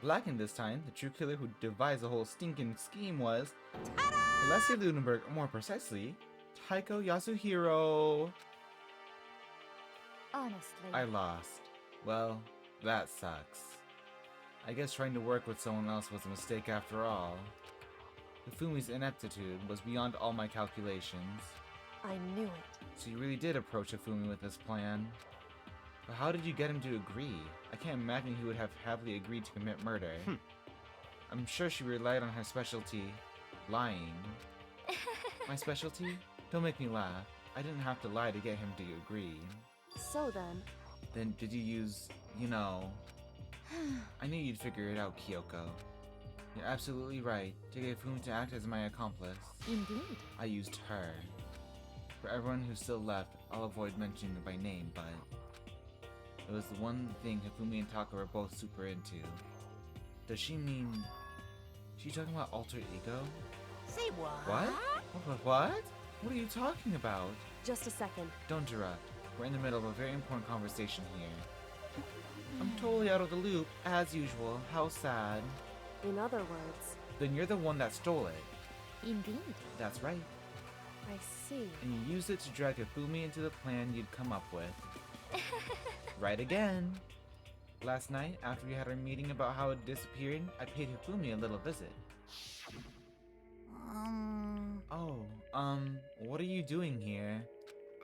Blackened this time, the true killer who devised the whole stinking scheme was Alessia Ludenberg, or more precisely, Taiko Yasuhiro. Honestly. I lost. Well, that sucks. I guess trying to work with someone else was a mistake after all. Hifumi's ineptitude was beyond all my calculations. I knew it. So you really did approach Hifumi with this plan. But how did you get him to agree? I can't imagine he would have happily agreed to commit murder. I'm sure she relied on her specialty, lying. My specialty? Don't make me laugh. I didn't have to lie to get him to agree. So then, Then did you use, you know... I knew you'd figure it out, Kyoko. You're absolutely right. To get Hifumi to act as my accomplice, Indeed. I used her. For everyone who's still left, I'll avoid mentioning it by name, but... it was the one thing Hifumi and Taka were both super into. Does she mean... she talking about alter ego? Say what? What? What? What are you talking about? just a second. Don't interrupt. We're in the middle of a very important conversation here. I'm totally out of the loop, as usual. How sad. In other words, Then you're the one that stole it. Indeed. That's right. I see. And you used it to drag Hifumi into the plan you'd come up with. Right again. Last night, after we had our meeting about how it disappeared, I paid Hifumi a little visit. What are you doing here?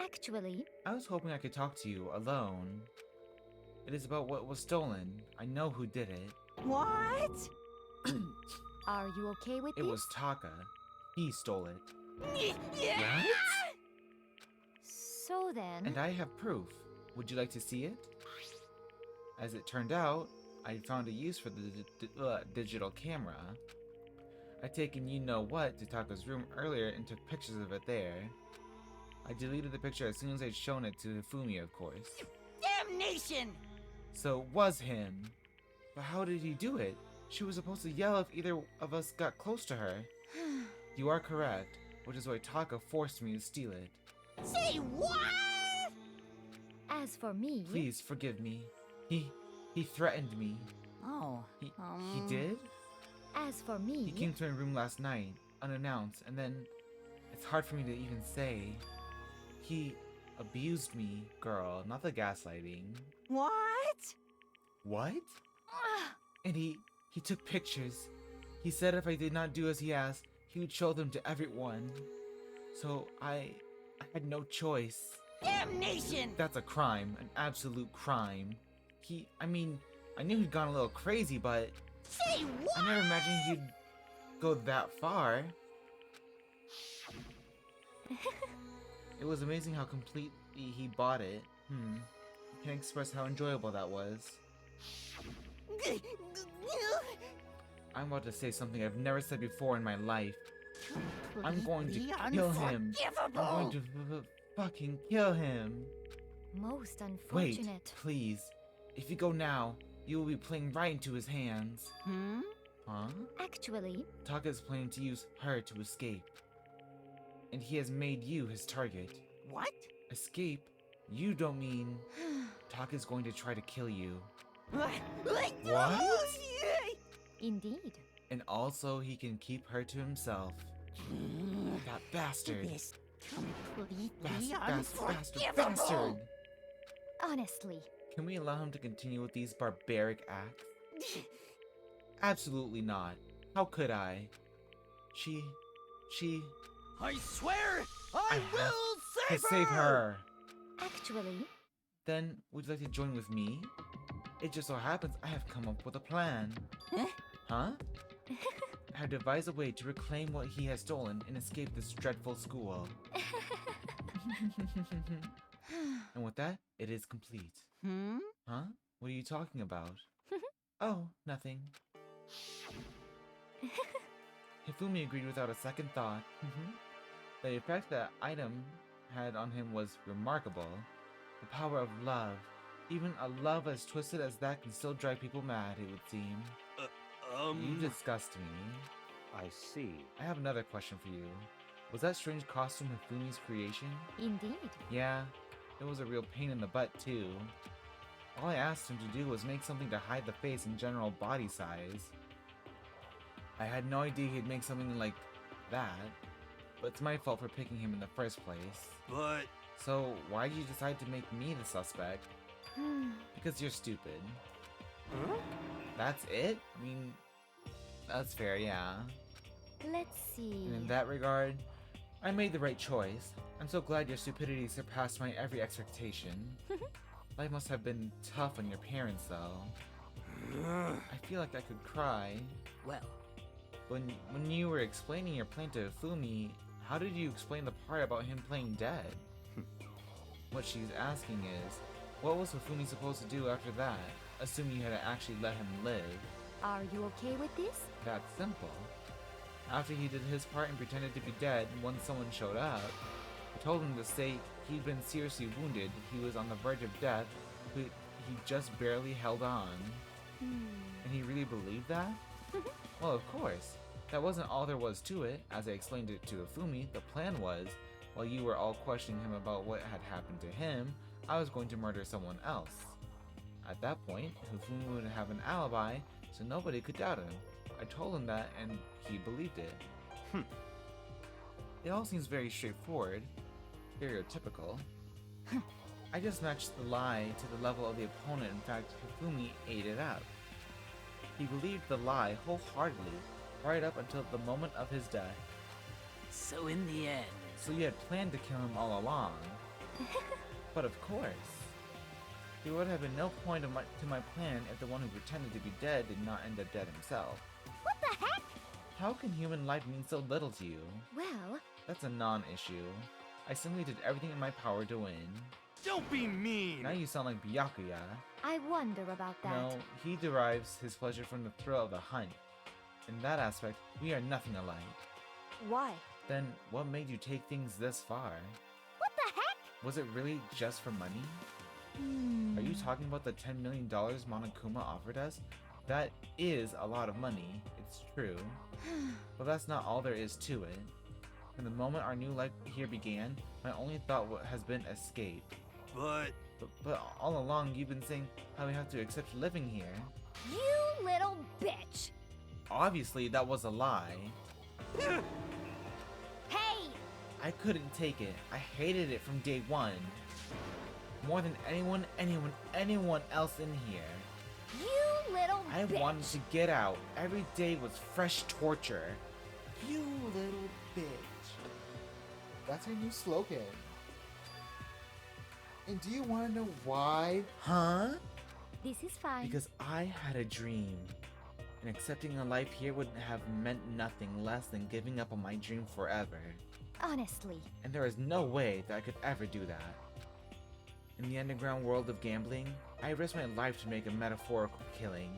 Actually, I was hoping I could talk to you alone. It is about what was stolen. I know who did it. What? are you okay with It this? was Taka. He stole it. What? So then... And I have proof. Would you like to see it? As it turned out, I found a use for the digital camera. I'd taken you-know-what to Taka's room earlier and took pictures of it there. I deleted the picture as soon as I'd shown it to Hifumi, of course. Damnation! So it was him. But how did he do it? She was supposed to yell if either of us got close to her. You are correct, which is why Taka forced me to steal it. Say what? As for me... Please forgive me. He threatened me. Oh. He did? As for me... He came to my room last night, unannounced, and then it's hard for me to even say. He abused me, girl, not the gaslighting. What? What? And he took pictures. He said if I did not do as he asked, he would show them to everyone. So I had no choice. Damnation! That's a crime, an absolute crime. I knew he'd gone a little crazy, but Say what? I never imagined he'd go that far. It was amazing how completely he bought it. Can't express how enjoyable that was. I'm about to say something I've never said before in my life. I'm going to kill him. I'm going to fucking kill him. Most Wait, unfortunate. please. If you go now, you will be playing right into his hands. Huh? Actually, Taka is planning to use her to escape. And he has made you his target. What? Escape? You don't mean... Taka's going to try to kill you. What? indeed. And also, he can keep her to himself. That bastard. This completely Bastard. Honestly. Can we allow him to continue with these barbaric acts? Absolutely not. How could I? She... I swear I have will to save her! Actually, Then, would you like to join with me? It just so happens I have come up with a plan. Huh? I have devised a way to reclaim what he has stolen and escape this dreadful school. And with that, it is complete. Huh? What are you talking about? Oh, nothing. Hifumi agreed without a second thought. The effect that item had on him was remarkable. The power of love. Even a love as twisted as that can still drive people mad, it would seem. You disgust me. I see. I have another question for you. Was that strange costume Hifumi's creation? indeed. Yeah, it was a real pain in the butt too. All I asked him to do was make something to hide the face and general body size. I had no idea he'd make something like that, but it's my fault for picking him in the first place. But So why did you decide to make me the suspect? Because you're stupid. That's it? I mean, that's fair, yeah. Let's see. And in that regard, I made the right choice. I'm so glad your stupidity surpassed my every expectation. Life must have been tough on your parents, though. I feel like I could cry. Well, When you were explaining your plan to Fumi, how did you explain the part about him playing dead? What she's asking is, what was Hifumi supposed to do after that, assuming you had actually let him live? Are you okay with this? That's simple. After he did his part and pretended to be dead when someone showed up, told him to say he'd been seriously wounded, he was on the verge of death, but he just barely held on. And he really believed that? Well, of course. That wasn't all there was to it. As I explained it to Hifumi, the plan was, while you were all questioning him about what had happened to him, I was going to murder someone else. At that point, Hifumi would have an alibi, so nobody could doubt him. I told him that, and he believed it. It all seems very straightforward, stereotypical. I just matched the lie to the level of the opponent. In fact, Hifumi ate it up. He believed the lie wholeheartedly, right up until the moment of his death. So in the end... So you had planned to kill him all along. But of course. There would have been no point to my plan if the one who pretended to be dead did not end up dead himself. What the heck? How can human life mean so little to you? Well, That's a non-issue. I simply did everything in my power to win. Don't be mean! Now you sound like Byakuya. I wonder about that. No, he derives his pleasure from the thrill of the hunt. In that aspect, we are nothing alike. Why? Then, what made you take things this far? what the heck? Was it really just for money? Are you talking about the $10 million Monokuma offered us? That is a lot of money, it's true. But that's not all there is to it. From the moment our new life here began, my only thought has been escape. But... But all along, you've been saying how we have to accept living here. You little bitch! Obviously, that was a lie. Hey! I couldn't take it. I hated it from day one. More than anyone else in here. You little I bitch! wanted to get out. Every day was fresh torture. You little bitch. That's our new slogan. And do you want to know why? Huh? This is fine. Because I had a dream. And accepting a life here would have meant nothing less than giving up on my dream forever. Honestly. And there is no way that I could ever do that. In the underground world of gambling, I risked my life to make a metaphorical killing.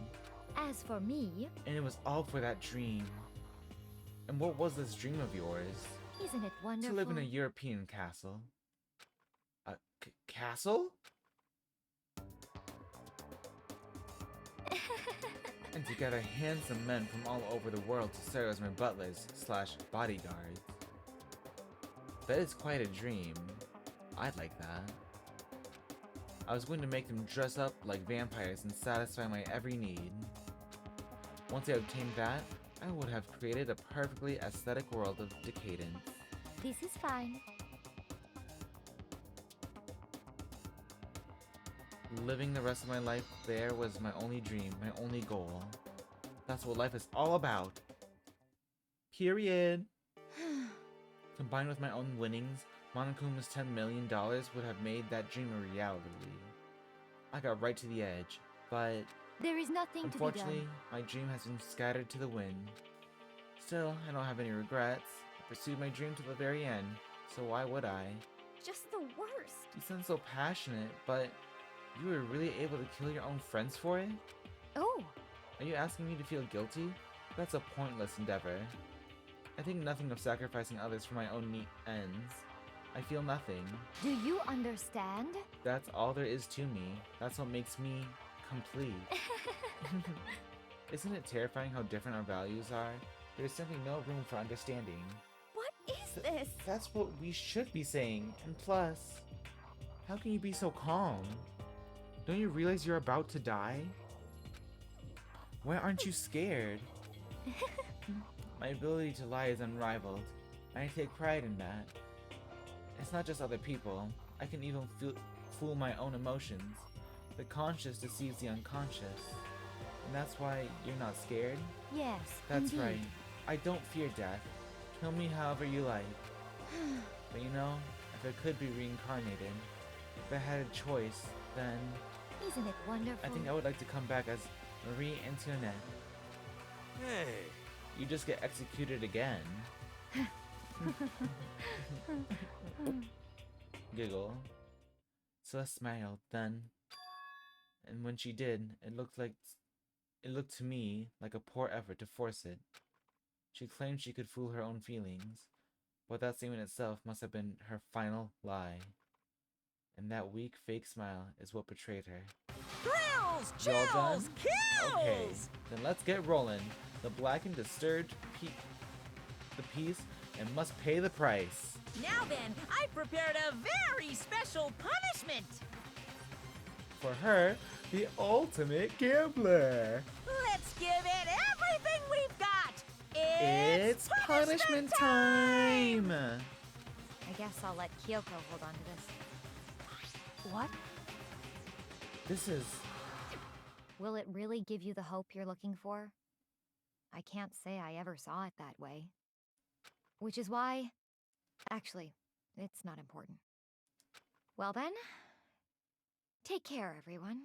As for me, And it was all for that dream. And what was this dream of yours? isn't it wonderful? To live in a European castle. A castle? And to gather handsome men from all over the world to serve as my butlers / bodyguards. That is quite a dream. I'd like that. I was going to make them dress up like vampires and satisfy my every need. Once I obtained that, I would have created a perfectly aesthetic world of decadence. This is fine. Living the rest of my life there was my only dream, my only goal. That's what life is all about. Period. Combined with my own winnings, Monokuma's $10 million would have made that dream a reality. I got right to the edge, but There is nothing to be done. unfortunately, my dream has been scattered to the wind. Still, I don't have any regrets. I pursued my dream to the very end, so why would I? Just the worst. You sound so passionate, but you were really able to kill your own friends for it? Oh, Are you asking me to feel guilty? That's a pointless endeavor. I think nothing of sacrificing others for my own neat ends. I feel nothing. do you understand? That's all there is to me. That's what makes me complete. Isn't it terrifying how different our values are? There's simply no room for understanding. What is this? That's what we should be saying. And plus, how can you be so calm? Don't you realize you're about to die? Why aren't you scared? My ability to lie is unrivaled, and I take pride in that. It's not just other people. I can even fool my own emotions. The conscious deceives the unconscious. And that's why you're not scared? Yes, That's indeed. right. I don't fear death. Kill me however you like. But you know, if I could be reincarnated, if I had a choice, then Isn't it wonderful? I think I would like to come back as Marie Antoinette. Hey, You just get executed again. Giggle. Celeste smiled then, and when she did, it looked to me like a poor effort to force it. She claimed she could fool her own feelings, but that statement itself must have been her final lie. And that weak, fake smile is what betrayed her. Thrills, You all done? chills, kills! Okay, then let's get rolling. The blackened, disturbed the piece and must pay the price. Now then, I've prepared a very special punishment. For her, the ultimate gambler. Let's give it everything we've got. It's punishment time! I guess I'll let Kyoko hold on to this. What? This is... Will it really give you the hope you're looking for? I can't say I ever saw it that way. Which is why... Actually, it's not important. Well then, take care, everyone.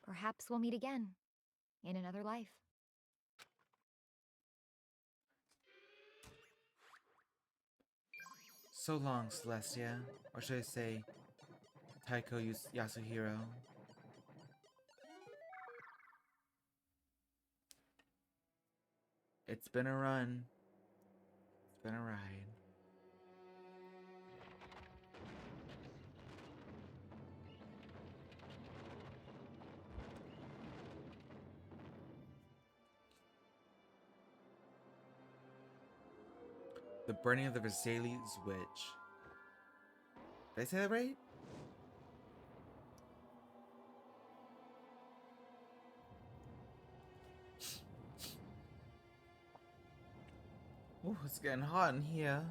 Perhaps we'll meet again, in another life. So long, Celestia. Or should I say, Taiko Yasuhiro. It's been a run. It's been a ride. The burning of the Versailles Witch. Did I say that right? Ooh, it's getting hot in here.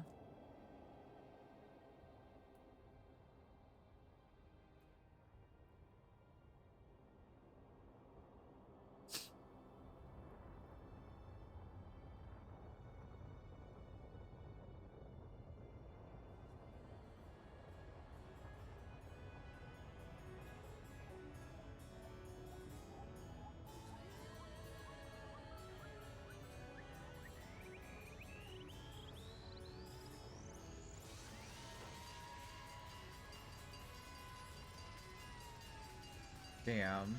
Damn.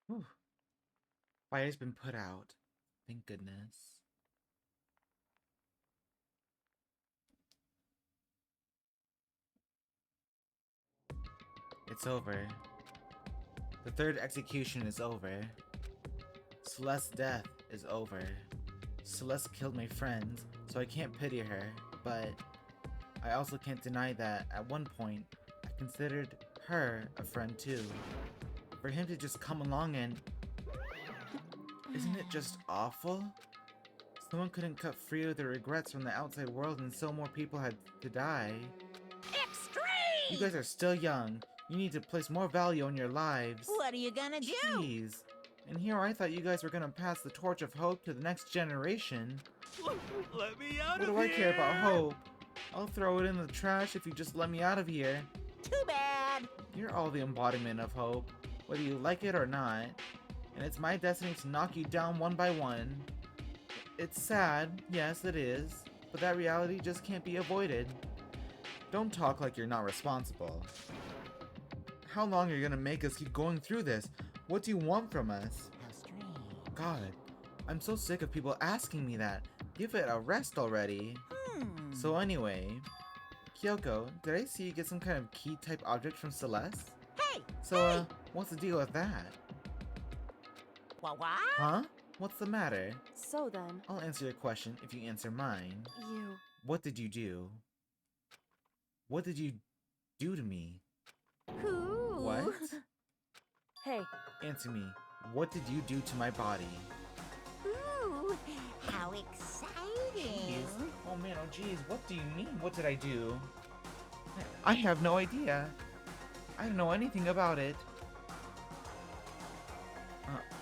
Whew. Fire's been put out. Thank goodness. It's over. The third execution is over. Celeste's death is over. Celeste killed my friend, so I can't pity her, but I also can't deny that at one point, I considered her a friend too. For him to just come along and... Isn't it just awful? Someone couldn't cut free of their regrets from the outside world and so more people had to die. Extreme! You guys are still young. You need to place more value on your lives. What are you gonna do? Jeez. And here I thought you guys were gonna pass the torch of hope to the next generation. Let me out What of do I here! care about hope? I'll throw it in the trash if you just let me out of here. Too bad. You're all the embodiment of hope, whether you like it or not. And it's my destiny to knock you down one by one. It's sad, yes it is, but that reality just can't be avoided. Don't talk like you're not responsible. How long are you gonna make us keep going through this? What do you want from us? How strange. God, I'm so sick of people asking me that. Give it a rest already. So anyway, Kyoko, did I see you get some kind of key type object from Celeste? Hey! So, what's the deal with that? What? Huh? What's the matter? So then, I'll answer your question if you answer mine. you... What did you do? What did you do to me? Ooh. What? Hey, Answer me. What did you do to my body? Ooh, how exciting. Oh man, oh geez, what do you mean? What did I do? I have no idea. I don't know anything about it.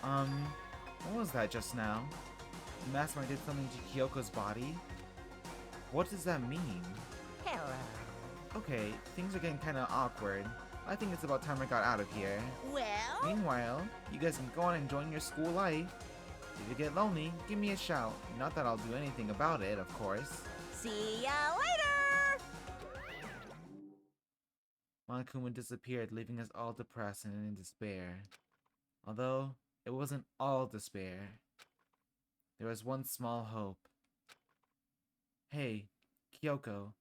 What was that just now? The mastermind did something to Kyoko's body? What does that mean? Hello. Okay, things are getting kinda awkward. I think it's about time I got out of here. Well, Meanwhile, you guys can go on enjoying your school life. If you get lonely, give me a shout. Not that I'll do anything about it, of course. see ya later! Monokuma disappeared, leaving us all depressed and in despair. Although, it wasn't all despair. There was one small hope. Hey, Kyoko.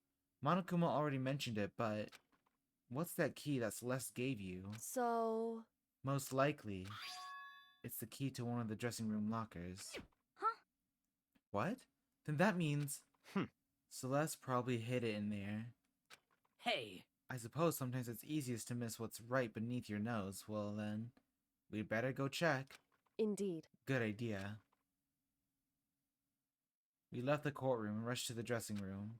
Monokuma already mentioned it, but what's that key that Celeste gave you? So, Most likely, it's the key to one of the dressing room lockers. Huh? What? Then that means... Celeste probably hid it in there. Hey, I suppose sometimes it's easiest to miss what's right beneath your nose. Well then, we'd better go check. indeed. Good idea. We left the courtroom and rushed to the dressing room.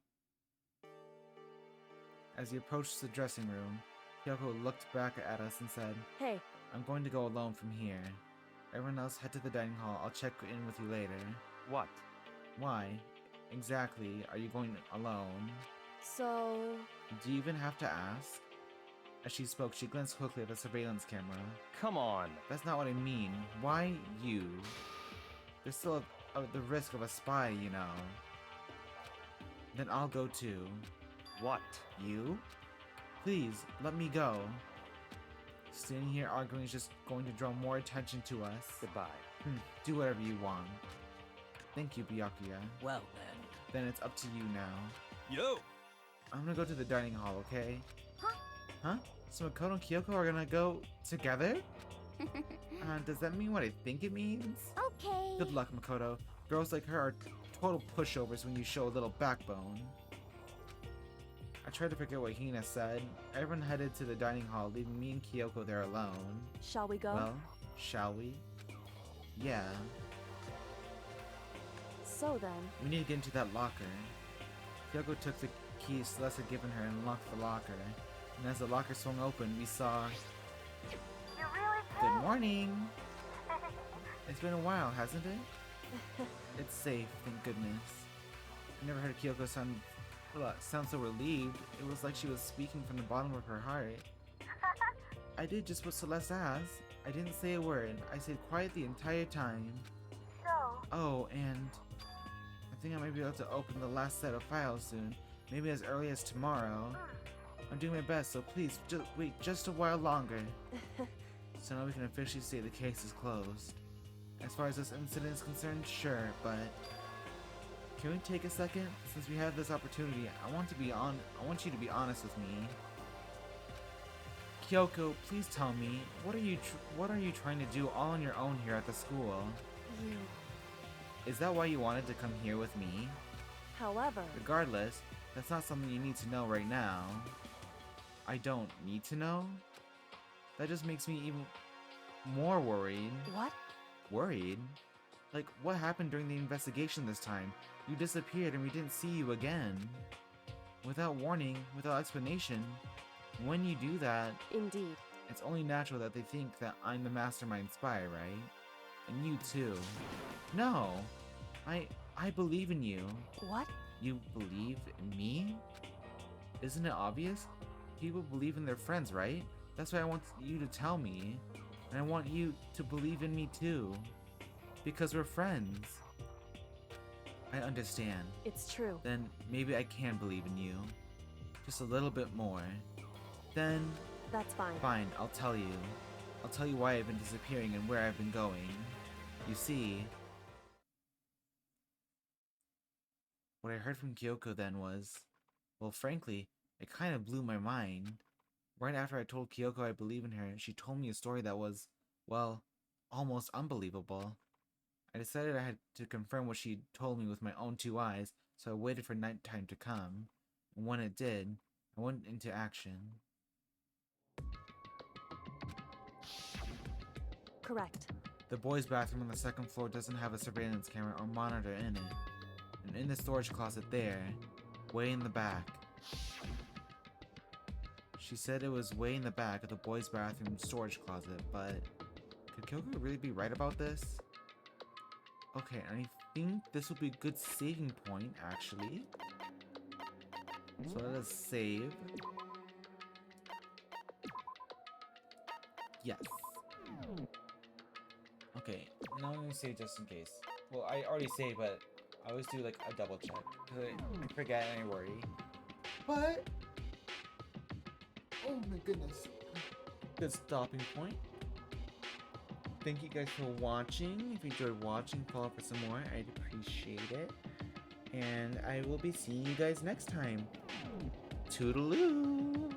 As we approached the dressing room, Kyoko looked back at us and said, Hey, I'm going to go alone from here. Everyone else head to the dining hall. I'll check in with you later. What? Why? Exactly are you going alone? so... Do you even have to ask? As she spoke, she glanced quickly at the surveillance camera. Come on. That's not what I mean. Why you? There's still the risk of a spy, you know. Then I'll go too. What? You? Please, let me go. Standing here arguing is just going to draw more attention to us. Goodbye. Do whatever you want. Thank you, Byakuya. well then. Then it's up to you now. Yo! I'm gonna go to the dining hall, okay? Huh? Huh? So Makoto and Kyoko are gonna go together? Does that mean what I think it means? Okay. Good luck, Makoto. Girls like her are total pushovers when you show a little backbone. I tried to forget what Hina said. Everyone headed to the dining hall, leaving me and Kyoko there alone. Shall we go? Well, shall we? Yeah. So then, We need to get into that locker. Kyoko took the keys Celeste had given her and unlocked the locker. And as the locker swung open, we saw... Good morning! It's been a while, hasn't it? It's safe, thank goodness. I never heard Kyoko sound so relieved. It was like she was speaking from the bottom of her heart. I did just what Celeste asked. I didn't say a word. I stayed quiet the entire time. Oh, and I think I might be able to open the last set of files soon. Maybe as early as tomorrow. I'm doing my best, so please, just wait just a while longer. So now we can officially say the case is closed. As far as this incident is concerned, sure, but can we take a second? Since we have this opportunity, I want you to be honest with me. Kyoko, please tell me, what are you trying to do all on your own here at the school? you... Is that why you wanted to come here with me? However... Regardless, that's not something you need to know right now. I don't need to know? That just makes me even more worried. What? Worried? Like, what happened during the investigation this time? You disappeared and we didn't see you again. Without warning, without explanation. When you do that, Indeed. it's only natural that they think that I'm the mastermind spy, right? And you too. No! I believe in you. What? You believe in me? Isn't it obvious? People believe in their friends, right? That's why I want you to tell me. And I want you to believe in me too. Because we're friends. I understand. It's true. Then maybe I can believe in you. Just a little bit more. Then, That's fine. fine, I'll tell you. I'll tell you why I've been disappearing and where I've been going. You see, what I heard from Kyoko then was, well, frankly, it kind of blew my mind. Right after I told Kyoko I believe in her, she told me a story that was, well, almost unbelievable. I decided I had to confirm what she told me with my own two eyes, so I waited for nighttime to come. And when it did, I went into action. Correct. The boys' bathroom on the second floor doesn't have a surveillance camera or monitor in it. And in the storage closet there, way in the back. She said it was way in the back of the boys' bathroom storage closet, but Could Kyoko really be right about this? Okay, I think this will be a good saving point, actually. So let us save. Yes. Okay, now I'm gonna save just in case. Well, I already saved, but I always do like a double check. Cause I forget and I worry. But oh my goodness. Good stopping point. Thank you guys for watching. If you enjoyed watching, follow for some more. I'd appreciate it. And I will be seeing you guys next time. Toodaloo!